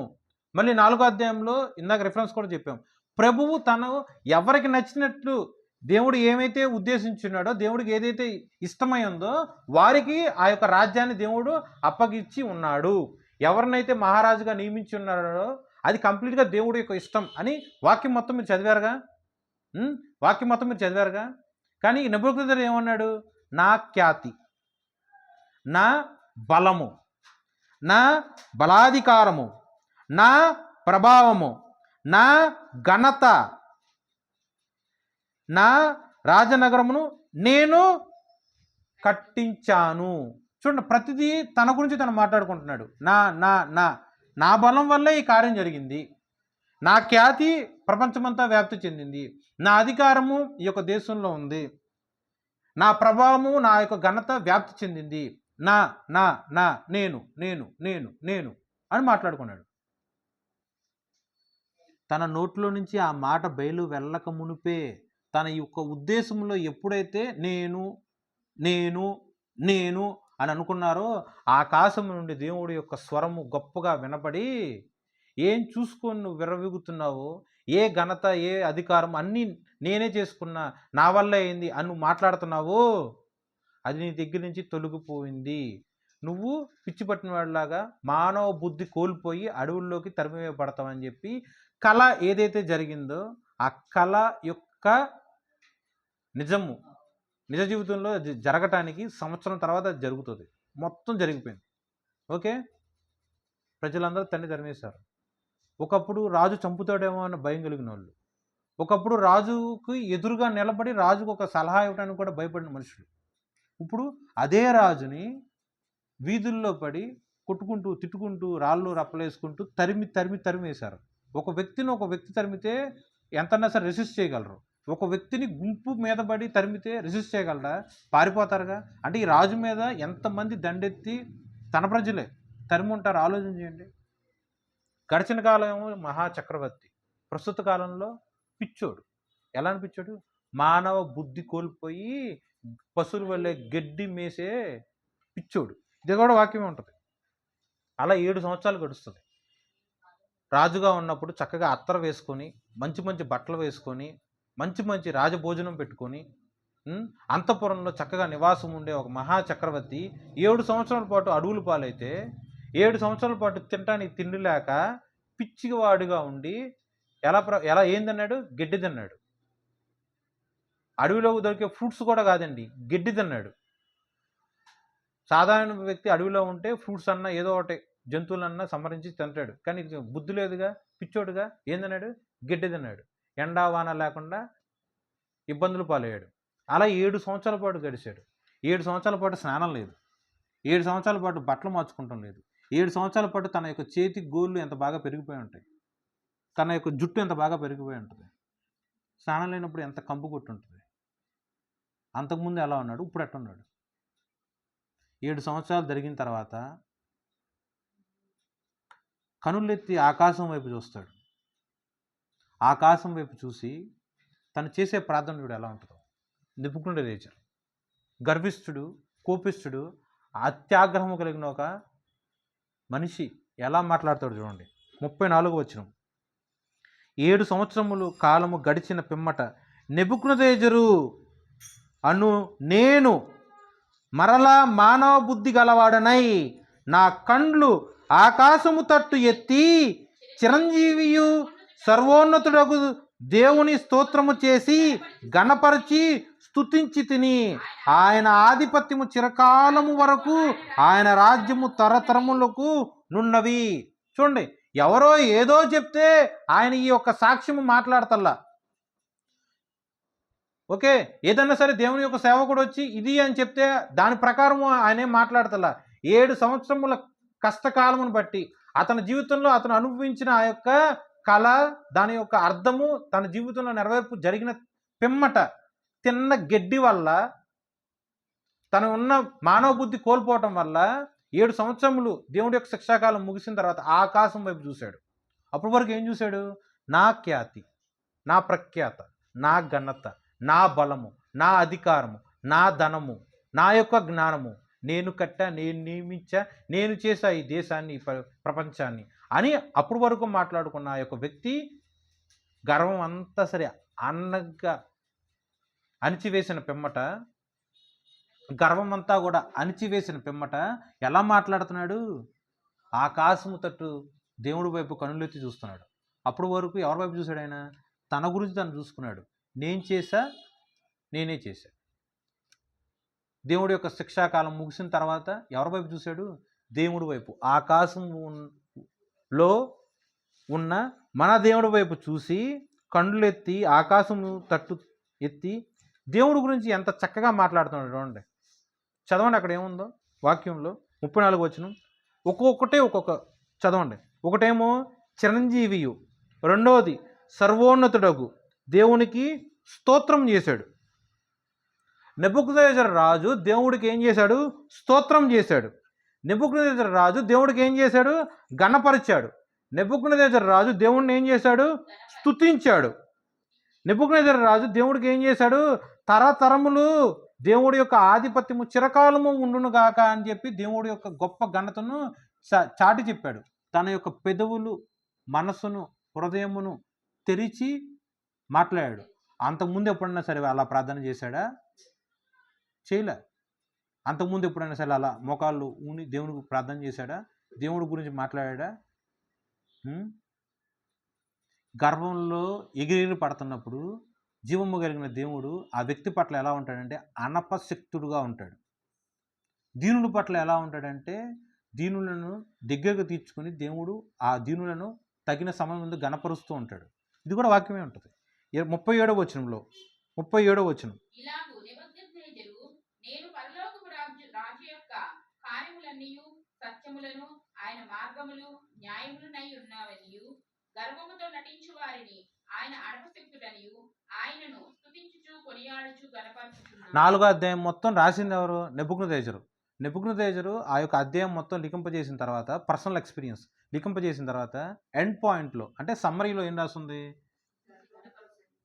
మళ్ళీ 4వ అధ్యాయంలో ఇందాక రిఫరెన్స్ కూడా చెప్పాం. ప్రభువు తను ఎవరికి నచ్చినట్లు దేవుడు ఏమైతే ఉద్దేశించున్నాడో, దేవుడికి ఏదైతే ఇష్టమై ఉందో వారికి ఆ యొక్క రాజ్యాన్ని దేవుడు అప్పగించి ఉన్నాడు. ఎవరినైతే మహారాజుగా నియమించి ఉన్నాడో అది కంప్లీట్గా దేవుడి యొక్క ఇష్టం అని వాక్యం మొత్తం మీరు చదివారుగా. కానీ నెబుకద్నెజరు ఏమన్నాడు? నా ఖ్యాతి, నా బలము, నా బలాధికారము, నా ప్రభావము, నా ఘనత, నా రాజనగరమును నేను కట్టించాను. చూడండి, ప్రతిదీ తన గురించి తను మాట్లాడుకుంటున్నాడు. నా నా నా నా బలం వల్లే ఈ కార్యం జరిగింది, నా ఖ్యాతి ప్రపంచమంతా వ్యాప్తి చెందింది, నా అధికారము ఈ యొక్క దేశంలో ఉంది, నా ప్రభావము, నా యొక్క ఘనత వ్యాప్తి చెందింది, నా నా నా నేను నేను నేను నేను అని మాట్లాడుకున్నాడు. తన నోట్లో నుంచి ఆ మాట బయలు వెళ్ళక మునిపే తన యొక్క ఉద్దేశంలో ఎప్పుడైతే నేను నేను నేను అని అనుకున్నారో ఆకాశం నుండి దేవుడి యొక్క స్వరము గొప్పగా వినపడి, ఏం చూసుకొని నువ్వు విర్రవీగుతున్నావో, ఏ ఘనత ఏ అధికారం అన్నీ నేనే చేసుకున్నా, నా వల్ల అయింది అని నువ్వు మాట్లాడుతున్నావో అది నీ దగ్గర నుంచి తొలగిపోయింది. నువ్వు పిచ్చి పట్టిన వాడిలాగా మానవ బుద్ధి కోల్పోయి అడవుల్లోకి తరిమివేయబడతావని చెప్పి కళ ఏదైతే జరిగిందో ఆ కళ యొక్క నిజ జీవితంలో జరగటానికి సంవత్సరం తర్వాత అది జరుగుతుంది. మొత్తం జరిగిపోయింది. ఓకే, ప్రజలందరూ తన్ని తరిమేశారు. ఒకప్పుడు రాజు చంపుతాడేమో అన్న భయం కలిగిన వాళ్ళు, ఒకప్పుడు రాజుకు ఎదురుగా నిలబడి రాజుకు ఒక సలహా ఇవ్వడానికి కూడా భయపడిన మనుషులు. ఇప్పుడు అదే రాజుని వీధుల్లో పడి కొట్టుకుంటూ, తిట్టుకుంటూ, రాళ్ళు రప్పలేసుకుంటూ తరిమేశారు. ఒక వ్యక్తి తరిమితే ఎంతన్నా సరే రెసిస్ట్ చేయగలరు. ఒక వ్యక్తిని గుంపు మీద పడి తరిమితే రెసిస్ట్ చేయగలరా? పారిపోతారుగా. అంటే ఈ రాజు మీద ఎంతమంది దండెత్తి తన ప్రజలే తరిముంటారు, ఆలోచన చేయండి. గడిచిన కాలం మహాచక్రవర్తి, ప్రస్తుత కాలంలో పిచ్చోడు. ఎలా అనిపించాడు? మానవ బుద్ధి కోల్పోయి పశువుల వల్లే గడ్డి మేసే పిచ్చోడు. ఇది కూడా వాక్యమే ఉంటుంది. అలా 7 సంవత్సరాలు గడుస్తుంది. రాజుగా ఉన్నప్పుడు చక్కగా అత్తర వేసుకొని, మంచి మంచి బట్టలు వేసుకొని, మంచి మంచి రాజభోజనం పెట్టుకొని, అంతఃపురంలో చక్కగా నివాసం ఉండే ఒక మహాచక్రవర్తి 7 సంవత్సరాల పాటు అడవులు పాలైతే, 7 సంవత్సరాల పాటు తినటానికి తిండి లేక పిచ్చివాడుగా ఉండి ఎలా ఏందన్నాడు? గడ్డి తిన్నాడు. అడవిలో దొరికే ఫ్రూట్స్ కూడా కాదండి, గడ్డి తిన్నాడు. సాధారణ వ్యక్తి అడవిలో ఉంటే ఫ్రూట్స్ అన్నా ఏదో ఒకటి జంతువులన్నా సంహరించి తింటాడు. కానీ బుద్ధి లేదుగా, పిచ్చోడుగా ఏందన్నాడు? గడ్డి తిన్నాడు. ఎండా వాన లేకుండా ఇబ్బందులు పాలయ్యాడు. అలా 7 సంవత్సరాల పాటు గడిచాడు. 7 సంవత్సరాల పాటు స్నానం లేదు. 7 సంవత్సరాల పాటు బట్టలు మార్చుకుంటాం లేదు. 7 సంవత్సరాల పాటు తన యొక్క చేతి గోళ్ళు ఎంత బాగా పెరిగిపోయి ఉంటాయి, తన యొక్క జుట్టు ఎంత బాగా పెరిగిపోయి ఉంటుంది. స్నానం లేనప్పుడు ఎంత కంపు కొట్టుంటుంది. అంతకుముందు ఎలా ఉన్నాడు, ఇప్పుడు ఎట్టున్నాడు? 7 సంవత్సరాలు జరిగిన తర్వాత కనులెత్తి ఆకాశం వైపు చూస్తాడు. ఆకాశం వైపు చూసి తను చేసే ప్రార్థన చూడు ఎలా ఉంటుందో. నెబుకద్నెజర్ గర్విష్ఠుడు, కోపిష్ఠుడు, అత్యాగ్రహము కలిగిన ఒక మనిషి ఎలా మాట్లాడతాడు చూడండి. 34వ వచనం. 7 సంవత్సరములు కాలము గడిచిన పిమ్మట నెబుకద్నెజరు అను నేను మరలా మానవ బుద్ధి గలవాడనై నా కండ్లు ఆకాశము తట్టు ఎత్తి చిరంజీవియు సర్వోన్నతుడగు దేవుని స్తోత్రము చేసి గణపరిచి స్తుతించి తిని, ఆయన ఆధిపత్యము చిరకాలము వరకు, ఆయన రాజ్యము తరతరములకు నున్నవి. చూడండి, ఎవరో ఏదో చెప్తే ఆయన ఈ యొక్క సాక్ష్యము మాట్లాడతల్లా. ఓకే, ఏదన్నా సరే దేవుని యొక్క సేవకుడు వచ్చి ఇది అని చెప్తే దాని ప్రకారము ఆయనే మాట్లాడతల్లా. 7 సంవత్సరముల కష్టకాలమును బట్టి అతని జీవితంలో అతను అనుభవించిన ఆ యొక్క కళ, దాని యొక్క అర్థము తన జీవితంలో నెరవేర్పు జరిగిన పిమ్మట తిన్న గడ్డి వల్ల, తను ఉన్న మానవ బుద్ధి కోల్పోవటం వల్ల 7 సంవత్సరములు దేవుడి యొక్క శిక్షాకాలం ముగిసిన తర్వాత ఆకాశం వైపు చూశాడు. అప్పటి వరకు ఏం చూశాడు? నా ఖ్యాతి, నా ప్రఖ్యాత, నా ఘనత, నా బలము, నా అధికారము, నా ధనము, నా యొక్క జ్ఞానము, నేను కట్టా, నేను నియమించా, నేను చేశా ఈ దేశాన్ని, ప్రపంచాన్ని అని అప్పటి వరకు మాట్లాడుకున్న ఆ యొక్క వ్యక్తి గర్వం అంతా సరే అన్నగా అణిచివేసిన పిమ్మట, గర్వం అంతా కూడా అణిచివేసిన పిమ్మట ఎలా మాట్లాడుతున్నాడు? ఆకాశము తట్టు దేవుడి వైపు కనులెత్తి చూస్తున్నాడు. అప్పటి వరకు ఎవరి వైపు చూశాడు? ఆయన తన గురించి తను చూసుకున్నాడు. నేను చేశా, నేనే చేశా. దేవుడి యొక్క శిక్షాకాలం ముగిసిన తర్వాత ఎవరి వైపు చూశాడు? దేవుడి వైపు. ఆకాశంలో ఉన్న మన దేవుడి వైపు చూసి కండ్లెత్తి ఆకాశము తట్టు ఎత్తి దేవుడి గురించి ఎంత చక్కగా మాట్లాడుతున్నాడు చూడండి. చదవండి అక్కడ ఏముందో వాక్యంలో. 34వ వచనం. ఒక్కొక్క చదవండి. ఒకటేమో చిరంజీవియు, రెండవది సర్వోన్నతుడగు దేవునికి స్తోత్రం చేశాడు. నెబుకద్నెజర్ రాజు దేవుడికి ఏం చేశాడు? స్తోత్రం చేశాడు. నెబుకద్నెజర్ రాజు దేవుడికి ఏం చేశాడు? గణపరిచాడు. నెబుకద్నెజర్ రాజు దేవుడిని ఏం చేశాడు? స్తుతించాడు. నెబుకద్నెజర్ రాజు దేవుడికి ఏం చేశాడు? తరతరములు దేవుడి యొక్క ఆధిపత్యము చిరకాలము ఉండునుగాక అని చెప్పి దేవుడి యొక్క గొప్ప ఘనతను చాటి చెప్పాడు. తన యొక్క పెదవులు, మనసును, హృదయమును తెరిచి మాట్లాడాడు. అంతకుముందు ఎప్పుడైనా సరే అలా ప్రార్థన చేశాడా? చేయలే. అంతకుముందు ఎప్పుడైనా సరే అలా మోకాళ్ళు ఊని దేవునికి ప్రార్థన చేశాడా? దేవుడి గురించి మాట్లాడా? గర్భంలో ఎగిరి పడుతున్నప్పుడు జీవము కలిగిన దేవుడు ఆ వ్యక్తి పట్ల ఎలా ఉంటాడంటే అనపశక్తుడుగా ఉంటాడు. దీనుల పట్ల ఎలా ఉంటాడంటే దీనులను దగ్గరకు తీర్చుకొని దేవుడు ఆ దీనులను తగిన సమయం ముందు గణపరుస్తూ ఉంటాడు. ఇది కూడా వాక్యమే ఉంటుంది. 37వ వచనంలో 37వ వచనం. ఇలాగు నెబుకద్నెజరు నేను పరలోకపు రాజు యొక్క కార్యములన్నీయు సత్యములను ఆయన మార్గములు న్యాయములనై ఉన్నవనియు గర్వముతో నటించు వారిని ఆయన అడపశక్తుడనియు ఆయనను స్తుతించుచు కొనియాడుచు గణపరచుచున్నాడు. 4వ అధ్యాయం మొత్తం రాసింది ఎవరు? నెబుకద్నెజరు. నెబుకద్నెజరు ఆ యొక్క అధ్యాయం మొత్తం లిఖింపజేసిన తర్వాత, పర్సనల్ ఎక్స్పీరియన్స్ లిఖింపజేసిన తర్వాత ఎండ్ పాయింట్లో అంటే సమ్మరీలో ఏం రాస్తుంది?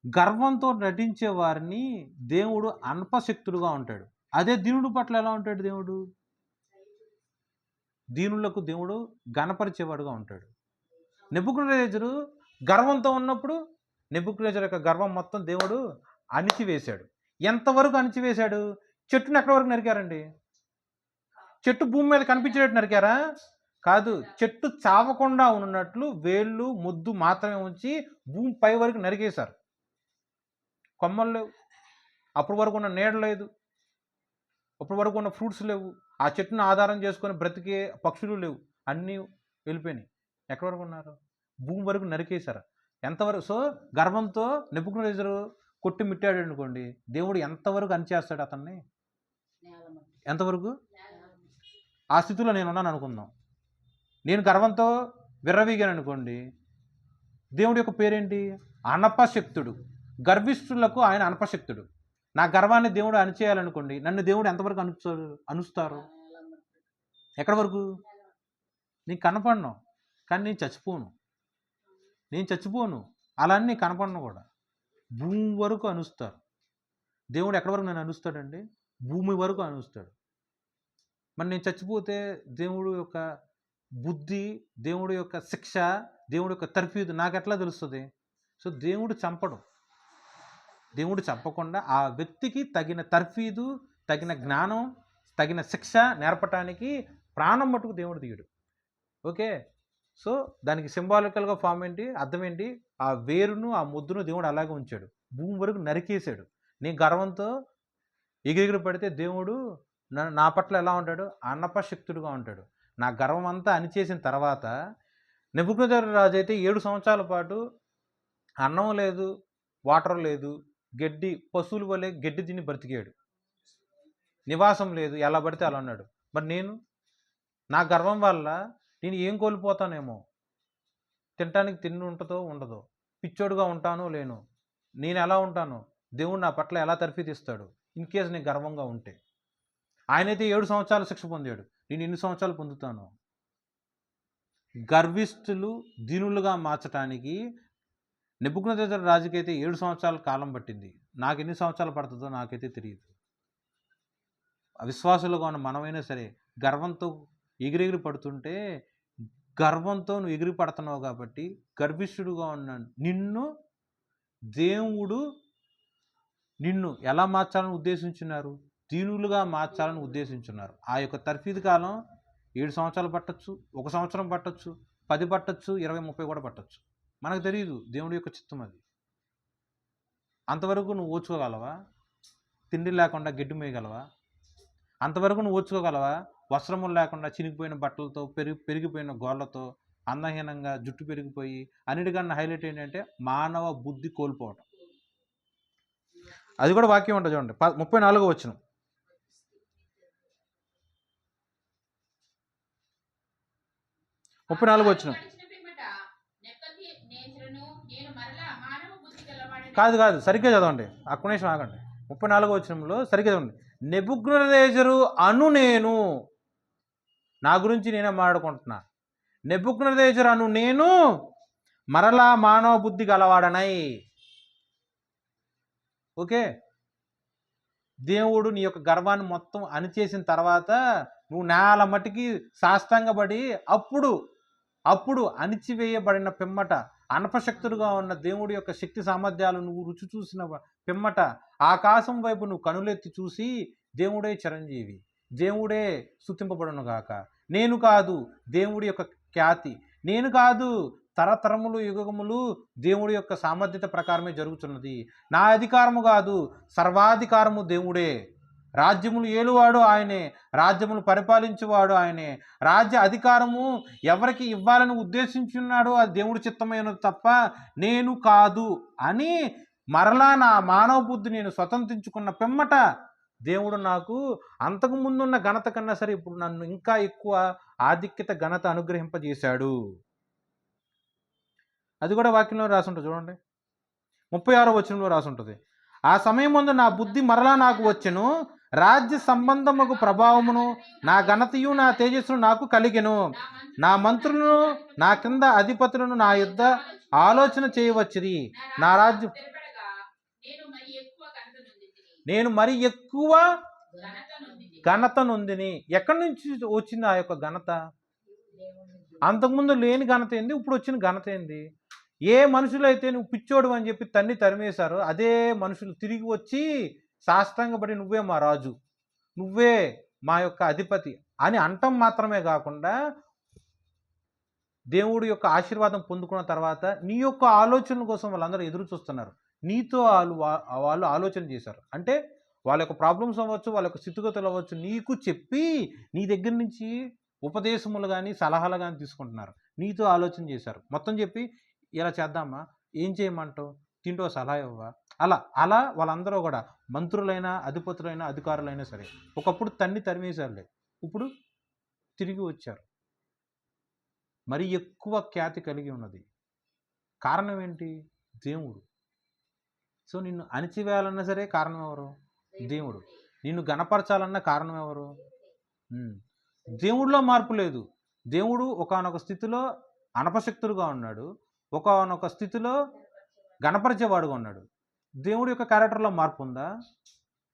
గర్వంతో నటించే వారిని దేవుడు అల్పశక్తుడుగా ఉంటాడు. అదే దీనుడు పట్ల ఎలా ఉంటాడు? దేవుడు దీనులకు దేవుడు గణపరిచేవాడుగా ఉంటాడు. నెబుకద్నెజరు గర్వంతో ఉన్నప్పుడు నెబుకద్నెజరు యొక్క గర్వం మొత్తం దేవుడు అణిచివేశాడు. ఎంతవరకు అణిచివేశాడు? చెట్టును ఎక్కడి వరకు నరికారండి? చెట్టు భూమి మీద కనిపించేటట్టు నరికారా? కాదు, చెట్టు చావకుండా ఉన్నట్లు వేళ్ళు ముద్దు మాత్రమే ఉంచి భూమి పై వరకు నరికేశారు. కొమ్మలు లేవు, అప్పటి వరకు ఉన్న నీడ లేదు, అప్పటి వరకు ఉన్న ఫ్రూట్స్ లేవు, ఆ చెట్టును ఆధారం చేసుకొని బ్రతికే పక్షులు లేవు, అన్నీ వెళ్ళిపోయినాయి. ఎక్కడి వరకు ఉన్నారు? భూమి వరకు నరికేశారు. ఎంతవరకు? సో గర్వంతో నెబుకద్నెజరు కొట్టి మిట్టాడు అనుకోండి, దేవుడు ఎంతవరకు అణిచేస్తాడు అతన్ని? ఎంతవరకు? ఆ స్థితిలో నేను ఉన్నాను అనుకుందాం. నేను గర్వంతో విర్రవీగాను అనుకోండి, దేవుడి యొక్క పేరేంటి? అనపశక్తుడు. గర్విష్ఠులకు ఆయన అనపశక్తుడు. నా గర్వాన్ని దేవుడు అణిచేయాలనుకోండి, నన్ను దేవుడు ఎంతవరకు అనుస్తారు? ఎక్కడి వరకు? నీకు కనపడను, కానీ నేను చచ్చిపోను, అలా అని నీకు కనపడను కూడా. భూమి వరకు అనుస్తారు. దేవుడు ఎక్కడి వరకు నన్ను అనుస్తాడండి? భూమి వరకు అనుస్తాడు. మరి నేను చచ్చిపోతే దేవుడు యొక్క బుద్ధి, దేవుడు యొక్క శిక్ష, దేవుడు యొక్క తర్ఫీదు నాకు ఎట్లా తెలుస్తుంది? సో దేవుడు చంపడు. దేవుడు చంపకుండా ఆ వ్యక్తికి తగిన తర్ఫీదు, తగిన జ్ఞానం, తగిన శిక్ష నేర్పటానికి ప్రాణం మటుకు దేవుడు తీయడు. ఓకే, సో దానికి సింబాలికల్గా ఫామ్ ఏంటి? అర్థం ఏంటి? ఆ వేరును ఆ ముద్దును దేవుడు అలాగే ఉంచాడు, భూమి వరకు నరికేశాడు. నేను గర్వంతో ఎగిరెగిరి పడితే దేవుడు నా పట్ల ఎలా ఉంటాడు? అనపశక్తుడుగా ఉంటాడు. నా గర్వం అంతా అణిచేసిన తర్వాత నెబుకద్నెజరు రాజు అయితే 7 సంవత్సరాల పాటు అన్నం లేదు, వాటర్ లేదు, గడ్డి పశువుల వలె గడ్డి తిని బ్రతికాడు. నివాసం లేదు, ఎలా పడితే అలా ఉన్నాడు. మరి నేను నా గర్వం వల్ల నేను ఏం కోల్పోతానేమో? తినటానికి తిండి ఉంటుందో ఉండదో, పిచ్చోడుగా ఉంటానో లేను, నేను ఎలా ఉంటాను? దేవుడు నా పట్ల ఎలా తర్ఫీదిస్తాడు ఇన్ కేసు నేను గర్వంగా ఉంటే? ఆయనైతే 7 సంవత్సరాలు శిక్ష పొందాడు, నేను ఎన్ని సంవత్సరాలు పొందుతాను? గర్విష్ఠులు దీనులుగా మార్చడానికి నెబుకద్నెజరు రాజుకి అయితే 7 సంవత్సరాల కాలం పట్టింది. నాకు ఎన్ని సంవత్సరాలు పడుతుందో నాకైతే తెలియదు. అవిశ్వాసులుగా ఉన్న మనమైనా సరే గర్వంతో ఎగిరెగిరి పడుతుంటే, గర్వంతో నువ్వు ఎగిరి పడుతున్నావు కాబట్టి, గర్విష్ఠుడుగా ఉన్న దేవుడు నిన్ను ఎలా మార్చాలని ఉద్దేశించున్నారు? దీనులుగా మార్చాలని ఉద్దేశించున్నారు. ఆ యొక్క తర్ఫీదు కాలం 7 సంవత్సరాలు పట్టచ్చు, 1 సంవత్సరం పట్టచ్చు, 10 పట్టచ్చు, 20, 30 కూడా పట్టచ్చు. మనకు తెలియదు, దేవుడి యొక్క చిత్తం అది. అంతవరకు నువ్వు ఓర్చుకోగలవా? తిండి లేకుండా గడ్డి మేయగలవా? అంతవరకు నువ్వు ఓర్చుకోగలవా? వస్త్రములు లేకుండా చినిగిపోయిన బట్టలతో, పెరిగిపోయిన గోళ్ళతో, అందహీనంగా జుట్టు పెరిగిపోయి, అన్నిటికన్నా హైలైట్ ఏంటంటే మానవ బుద్ధి కోల్పోవటం. అది కూడా వాక్యం ఉంటుంది చూడండి, 34వ వచనం. కాదు, సరిగ్గా చదవండి, ఒక్క నిమిషం ఆగండి. 34వ వచనంలో సరిగ్గా చదవండి. నెబుకద్నెజరు అను నేను, నా గురించి నేనే మాట్లాడుకుంటున్నా. నెబుకద్నెజరు అను నేను మరలా మానవ బుద్ధి గలవాడనై. ఓకే, దేవుడు నీ యొక్క గర్వాన్ని మొత్తం అణిచేసిన తర్వాత నువ్వు నేల మట్టికి సాష్టాంగపడి అప్పుడు అణిచివేయబడిన పిమ్మట, అనపశక్తుడుగా ఉన్న దేవుడి యొక్క శక్తి సామర్థ్యాలు నువ్వు రుచి చూసిన పిమ్మట ఆకాశం వైపు నువ్వు కనులెత్తి చూసి, దేవుడే చిరంజీవి, దేవుడే స్తుతింపబడును గాక, నేను కాదు దేవుడి యొక్క ఖ్యాతి, నేను కాదు తరతరములు యుగములు దేవుడి యొక్క సామర్థ్యత ప్రకారమే జరుగుతున్నది, నా అధికారము కాదు, సర్వాధికారము దేవుడే, రాజ్యములు ఏలువాడు ఆయనే, రాజ్యములు పరిపాలించువాడు ఆయనే, రాజ్య అధికారము ఎవరికి ఇవ్వాలని ఉద్దేశించున్నాడో అది దేవుడి చిత్తమైనది తప్ప నేను కాదు అని మరలా నా మానవ బుద్ధి నేను స్వతంత్రించుకున్న పిమ్మట దేవుడు నాకు అంతకు ముందున్న ఘనత కన్నా సరే ఇప్పుడు నన్ను ఇంకా ఎక్కువ ఆధిక్యత ఘనత అనుగ్రహింపజేశాడు. అది కూడా వాక్యంలో రాసి ఉంటుంది చూడండి, 36వ వచనంలో రాసి ఉంటుంది. ఆ సమయం ముందు నా బుద్ధి మరలా నాకు వచ్చెను, రాజ్య సంబంధముకు ప్రభావమును నా ఘనతయు నా తేజస్సును నాకు కలిగెను. నా మంత్రులను నా కింద అధిపతులను నా యుద్ధ ఆలోచన చేయవచ్చిరి. నా రాజ్యం నేను మరి ఎక్కువ ఘనత నొందిని. ఎక్కడి నుంచి వచ్చింది ఆ యొక్క ఘనత? అంతకుముందు లేని ఘనత ఏంది, ఇప్పుడు వచ్చిన ఘనత ఏంది? ఏ మనుషులైతే నువ్వు పిచ్చోడు అని చెప్పి తరిమేశారో అదే మనుషులు తిరిగి వచ్చి సాష్టాంగపడి నువ్వే మా రాజు, నువ్వే మా యొక్క అధిపతి అని అంటం మాత్రమే కాకుండా దేవుడి యొక్క ఆశీర్వాదం పొందుకున్న తర్వాత నీ యొక్క ఆలోచనల కోసం వాళ్ళందరూ ఎదురు చూస్తున్నారు. నీతో వాళ్ళు ఆలోచన చేశారు అంటే వాళ్ళ యొక్క ప్రాబ్లమ్స్ అవ్వచ్చు, వాళ్ళ యొక్క స్థితిగతులు అవ్వచ్చు, నీకు చెప్పి నీ దగ్గర నుంచి ఉపదేశములు కానీ సలహాలు కానీ తీసుకుంటున్నారు. నీతో ఆలోచన చేశారు, మొత్తం చెప్పి ఇలా చేద్దామా, ఏం చేయమంటావు, తింటో సలహా ఇవ్వవా, అలా వాళ్ళందరూ కూడా మంత్రులైనా అధిపతులైనా అధికారులైనా సరే ఒకప్పుడు తరిమేశారులే, ఇప్పుడు తిరిగి వచ్చారు. మరి ఎక్కువ ఖ్యాతి కలిగి ఉన్నది. కారణం ఏంటి? దేవుడు. సో నిన్ను అణిచివేయాలన్నా సరే కారణం ఎవరు? దేవుడు. నిన్ను గణపరచాలన్న కారణం ఎవరు? దేవుడిలో మార్పు లేదు. దేవుడు ఒకానొక స్థితిలో అనపశక్తుడుగా ఉన్నాడు, ఒకానొక స్థితిలో గణపరిచేవాడుగా ఉన్నాడు. దేవుడి యొక్క క్యారెక్టర్లో మార్పు ఉందా?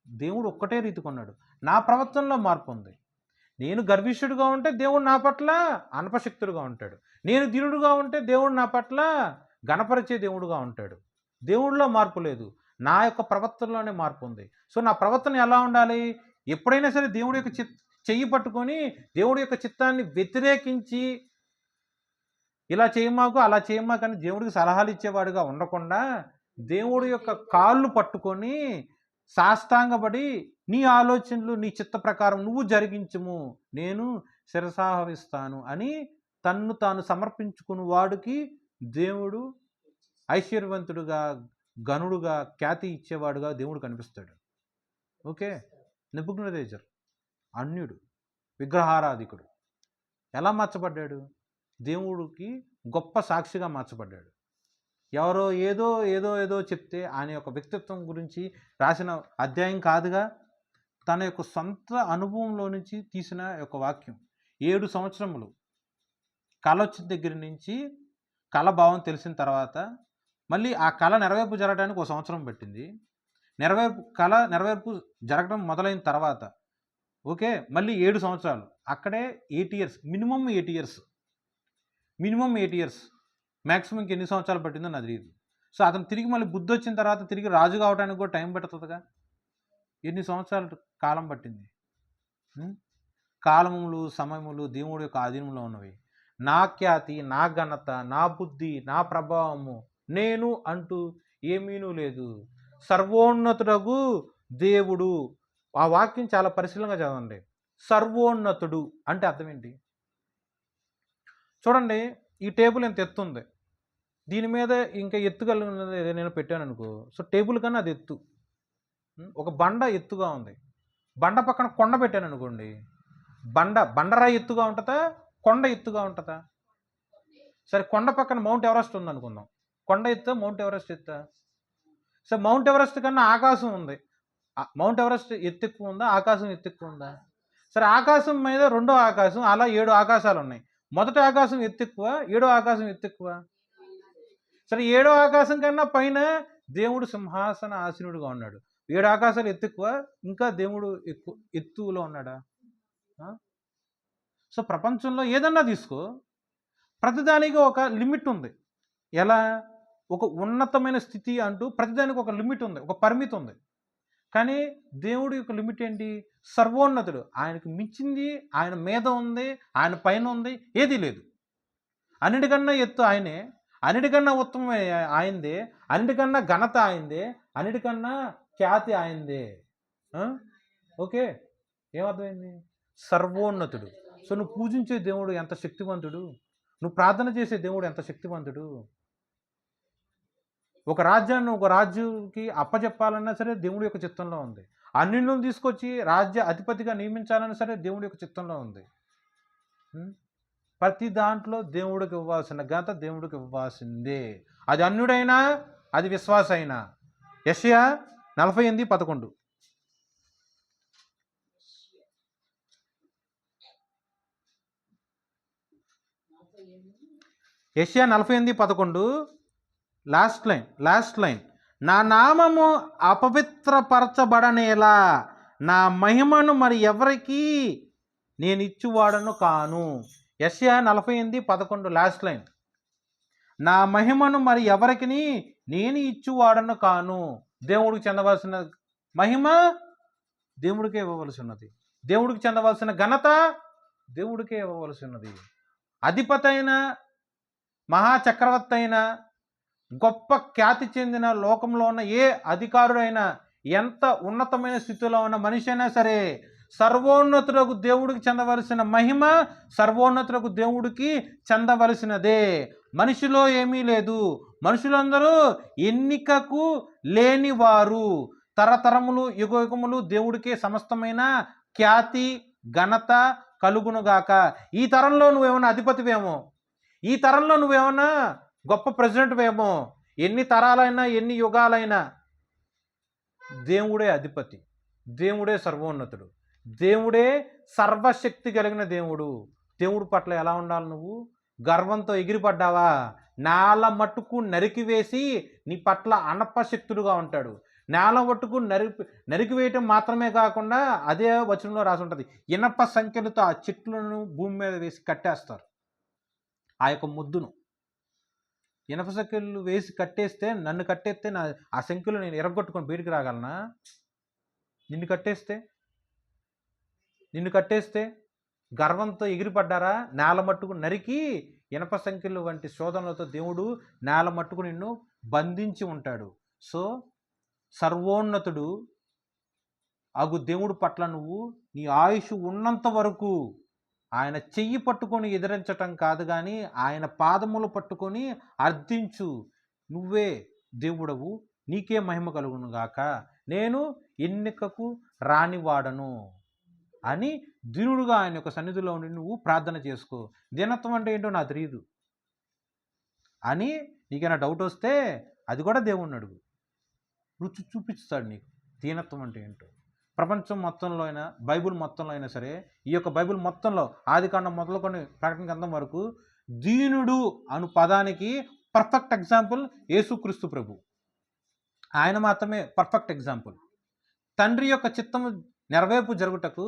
దేవుడు ఒక్కటే రీతిగా ఉన్నాడు. నా ప్రవర్తనలో మార్పు ఉంది. నేను గర్విష్ఠుడుగా ఉంటే దేవుడు నా పట్ల అనపశక్తుడుగా ఉంటాడు. నేను దీనుడుగా ఉంటే దేవుడు నా పట్ల గణపరిచే దేవుడుగా ఉంటాడు. దేవుడిలో మార్పు లేదు, నా యొక్క ప్రవర్తనలోనే మార్పు ఉంది. సో నా ప్రవర్తన ఎలా ఉండాలి? ఎప్పుడైనా సరే దేవుడి యొక్క చెయ్యి పట్టుకొని దేవుడి యొక్క చిత్తాన్ని వ్యతిరేకించి ఇలా చేయమాకు అలా చేయమాకు అని దేవుడికి సలహాలు ఇచ్చేవాడుగా ఉండకుండా దేవుడి యొక్క కాళ్ళు పట్టుకొని సాష్టాంగపడి నీ ఆలోచనలు నీ చిత్త ప్రకారం నువ్వు జరిగించుము, నేను శిరసావహిస్తాను అని తన్ను తాను సమర్పించుకుని వాడికి దేవుడు ఐశ్వర్యవంతుడుగా గనుడుగా ఖ్యాతి ఇచ్చేవాడుగా దేవుడు కనిపిస్తాడు. ఓకే, నెబుకద్నెజర్ అన్యుడు, విగ్రహారాధికుడు ఎలా మార్చబడ్డాడు? దేవుడికి గొప్ప సాక్షిగా మార్చబడ్డాడు. ఎవరో ఏదో ఏదో ఏదో చెప్తే ఆయన యొక్క వ్యక్తిత్వం గురించి రాసిన అధ్యాయం కాదుగా, తన యొక్క సొంత అనుభవంలో నుంచి తీసిన యొక్క వాక్యం. 7 సంవత్సరములు కళ వచ్చిన దగ్గర నుంచి కళ భావం తెలిసిన తర్వాత మళ్ళీ ఆ కళ నెరవేర్పు జరగడానికి 1 సంవత్సరం పట్టింది. కళ నెరవేర్పు జరగడం మొదలైన తర్వాత ఓకే మళ్ళీ 7 సంవత్సరాలు అక్కడే 8 ఇయర్స్, మినిమం 8 ఇయర్స్, మ్యాక్సిమం ఇంక ఎన్ని సంవత్సరాలు పట్టిందో నాకు తెలియదు. సో అతను తిరిగి మళ్ళీ బుద్ధి వచ్చిన తర్వాత తిరిగి రాజు కావడానికి కూడా టైం పడుతుందిగా. ఎన్ని సంవత్సరాలు కాలం పట్టింది? కాలములు సమయములు దేవుడి యొక్క ఆధీనంలో ఉన్నవి. నా ఖ్యాతి, నా ఘనత, నా బుద్ధి, నా ప్రభావము నేను అంటూ ఏమీనూ లేదు. సర్వోన్నతుడగు దేవుడు. ఆ వాక్యం చాలా పరిశీలనగా చదవండి. సర్వోన్నతుడు అంటే అర్థం ఏంటి? చూడండి, ఈ టేబుల్ ఎంత ఎత్తు ఉంది, దీని మీద ఇంకా ఎత్తుగలిగినది నేను పెట్టాను అనుకో, సో టేబుల్ కన్నా అది ఎత్తు. ఒక బండ ఎత్తుగా ఉంది, బండ పక్కన కొండ పెట్టాను అనుకోండి, బండరాయి ఎత్తుగా ఉంటుందా, కొండ ఎత్తుగా ఉంటుందా? సరే కొండ పక్కన మౌంట్ ఎవరెస్ట్ ఉంది అనుకుందాం, కొండ ఎత్తా మౌంట్ ఎవరెస్ట్ ఎత్తా? సో మౌంట్ ఎవరెస్ట్ కన్నా ఆకాశం ఉంది, మౌంట్ ఎవరెస్ట్ ఎత్తు ఎక్కువ ఉందా, ఆకాశం ఎత్తు ఎక్కువ ఉందా? సరే ఆకాశం మీద రెండో ఆకాశం, అలా 7 ఆకాశాలు ఉన్నాయి. మొదటి ఆకాశం ఎత్తు ఎక్కువ, 7వ ఆకాశం ఎత్తు ఎక్కువ? సరే 7వ ఆకాశం కన్నా పైన దేవుడు సింహాసన ఆసీనుడుగా ఉన్నాడు. 7 ఆకాశాలు ఎత్తు ఎక్కువ, ఇంకా దేవుడు ఎత్తులో ఉన్నాడా? సో ప్రపంచంలో ఏదన్నా తీసుకో, ప్రతిదానికి ఒక లిమిట్ ఉంది. ఎలా? ఒక ఉన్నతమైన స్థితి అంటూ ప్రతిదానికి ఒక లిమిట్ ఉంది, ఒక పరిమితి ఉంది. కానీ దేవుడి యొక్క లిమిట్ ఏంటి? సర్వోన్నతుడు. ఆయనకు మించింది, ఆయన మీద ఉంది, ఆయన పైన ఉంది, ఏదీ లేదు. అన్నిటికన్నా ఎత్తు ఆయనే, అన్నిటికన్నా ఉత్తమం ఆయనదే, అన్నిటికన్నా ఘనత ఆయనదే, అన్నిటికన్నా ఖ్యాతి ఆయనదే. ఓకే, ఏమర్థమైంది? సర్వోన్నతుడు. సో నువ్వు పూజించే దేవుడు ఎంత శక్తివంతుడు, నువ్వు ప్రార్థన చేసే దేవుడు ఎంత శక్తివంతుడు. ఒక రాజ్యాన్ని ఒక రాజుకి అప్పచెప్పాలన్నా సరే దేవుడి యొక్క చిత్తంలో ఉంది. అన్యులను తీసుకొచ్చి రాజ్య అధిపతిగా నియమించాలన్నా సరే దేవుడి యొక్క చిత్తంలో ఉంది. ప్రతి దాంట్లో దేవుడికి ఇవ్వాల్సిన ఘనత దేవుడికి ఇవ్వాల్సిందే. అది అన్యుడైనా, అది విశ్వాస అయినా. యెషయా 48:11. యెషయా 48:11 లాస్ట్ లైన్. నా నామము అపవిత్రపరచబడనేలా నా మహిమను మరి ఎవరికి నేను ఇచ్చువాడను కాను. యెషయా 48:11 లాస్ట్ లైన్. నా మహిమను మరి ఎవరికి నేను ఇచ్చువాడను కాను. దేవుడికి చెందవలసిన మహిమ దేవుడికే ఇవ్వవలసినది. దేవుడికి చెందవలసిన ఘనత దేవుడికే ఇవ్వవలసినది. అధిపతి అయిన, మహాచక్రవర్తి అయిన, గొప్ప ఖ్యాతి చెందిన లోకంలో ఉన్న ఏ అధికారుడైనా, ఎంత ఉన్నతమైన స్థితిలో ఉన్న మనిషి అయినా సరే, సర్వోన్నతులకు దేవుడికి చెందవలసిన మహిమ సర్వోన్నతులకు దేవుడికి చెందవలసినదే. మనిషిలో ఏమీ లేదు. మనుషులందరూ ఎన్నికకు లేనివారు. తరతరములు యుగయుగములు దేవుడికే సమస్తమైన ఖ్యాతి ఘనత కలుగునుగాక. ఈ తరంలో నువ్వేమన్నా అధిపతివేమో, ఈ తరంలో నువ్వేమన్నా గొప్ప ప్రెసిడెంట్వేమో, ఎన్ని తరాలైనా ఎన్ని యుగాలైనా దేవుడే అధిపతి, దేవుడే సర్వోన్నతుడు, దేవుడే సర్వశక్తి కలిగిన దేవుడు. దేవుడి పట్ల ఎలా ఉండాలి? నువ్వు గర్వంతో ఎగిరిపడ్డావా, నేల మట్టుకు నరికివేసి నీ పట్ల అనపశక్తుడుగా ఉంటాడు. నేల మట్టుకు నరికివేయటం మాత్రమే కాకుండా అదే వచనంలో రాసి ఉంటుంది, ఇనప సంఖ్యలతో ఆ చెట్లను భూమి మీద వేసి కట్టేస్తారు. ఆ యొక్క ముద్దును ఇనప సంఖ్యలు వేసి కట్టేస్తే, నన్ను కట్టేస్తే ఆ సంఖ్యలు నేను ఎరగొట్టుకొని బయటికి రాగలనా? నిన్ను కట్టేస్తే గర్వంతో ఎగిరిపడ్డారా? నేల మట్టుకు నరికి ఇనప సంఖ్యలు వంటి శోధనలతో దేవుడు నేల మట్టుకు నిన్ను బంధించి ఉంటాడు. సో సర్వోన్నతుడు అగు దేవుడు పట్ల నువ్వు నీ ఆయుష్ ఉన్నంత వరకు ఆయన చెయ్యి పట్టుకొని ఎదిరించటం కాదు, కానీ ఆయన పాదములు పట్టుకొని అర్థించు. నువ్వే దేవుడవు, నీకే మహిమ కలుగును గాక, నేను ఎన్నికకు రానివాడను అని దీనుడుగా ఆయన యొక్క సన్నిధిలో ఉండి నువ్వు ప్రార్థన చేసుకో. దీనత్వం అంటే ఏంటో నాకు తెలియదు అని నీకైనా డౌట్ వస్తే అది కూడా దేవుణ్ణి అడుగు, రుచి చూపిస్తాడు నీకు దీనత్వం అంటే ఏంటో. ప్రపంచం మొత్తంలో అయినా, బైబిల్ మొత్తంలో అయినా సరే, ఈ యొక్క బైబిల్ మొత్తంలో ఆదికాండం మొదలుకొని ప్రకటన గ్రంథం వరకు దీనుడు అను పదానికి పర్ఫెక్ట్ ఎగ్జాంపుల్ యేసుక్రీస్తు ప్రభు. ఆయన మాత్రమే పర్ఫెక్ట్ ఎగ్జాంపుల్. తండ్రి యొక్క చిత్తము నెరవేర్పు జరుగుటకు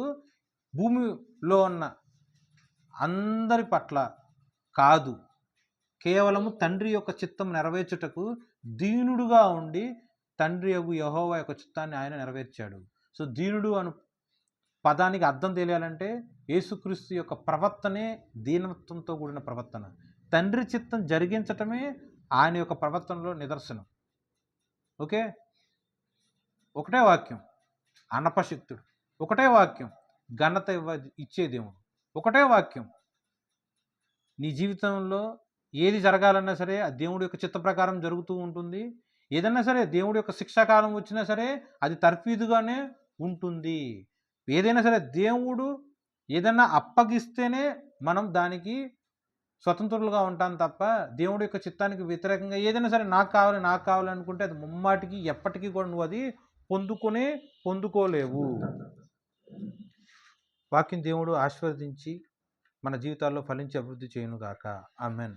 భూమిలో ఉన్న అందరి పట్ల కాదు, కేవలము తండ్రి యొక్క చిత్తం నెరవేర్చుటకు దీనుడుగా ఉండి తండ్రి యెహోవా యొక్క చిత్తాన్ని ఆయన నెరవేర్చాడు. సో దీనుడు అను పదానికి అర్థం తెలియాలంటే యేసుక్రీస్తు యొక్క ప్రవర్తనే దీనత్వంతో కూడిన ప్రవర్తన. తండ్రి చిత్తం జరిగించటమే ఆయన యొక్క ప్రవర్తనలో నిదర్శనం. ఓకే, ఒకటే వాక్యం అనపశక్తుడు, ఒకటే వాక్యం ఘనత ఇచ్చే దేవుడు, ఒకటే వాక్యం. నీ జీవితంలో ఏది జరగాలన్నా సరే ఆ దేవుడి యొక్క చిత్త ప్రకారం జరుగుతూ ఉంటుంది. ఏదన్నా సరే దేవుడి యొక్క శిక్షాకాలం వచ్చినా సరే అది తర్ఫీదుగానే ఉంటుంది. ఏదైనా సరే దేవుడు ఏదన్నా అప్పగిస్తేనే మనం దానికి స్వతంత్రులుగా ఉంటాం తప్ప దేవుడి యొక్క చిత్తానికి వ్యతిరేకంగా ఏదైనా సరే నాకు కావాలి అనుకుంటే అది ముమ్మాటికి ఎప్పటికీ కూడా నువ్వు అది పొందుకోలేవు. వాక్యం దేవుడు ఆశీర్వదించి మన జీవితాల్లో ఫలించి అభివృద్ధి చేయునుగాక. ఆమేన్.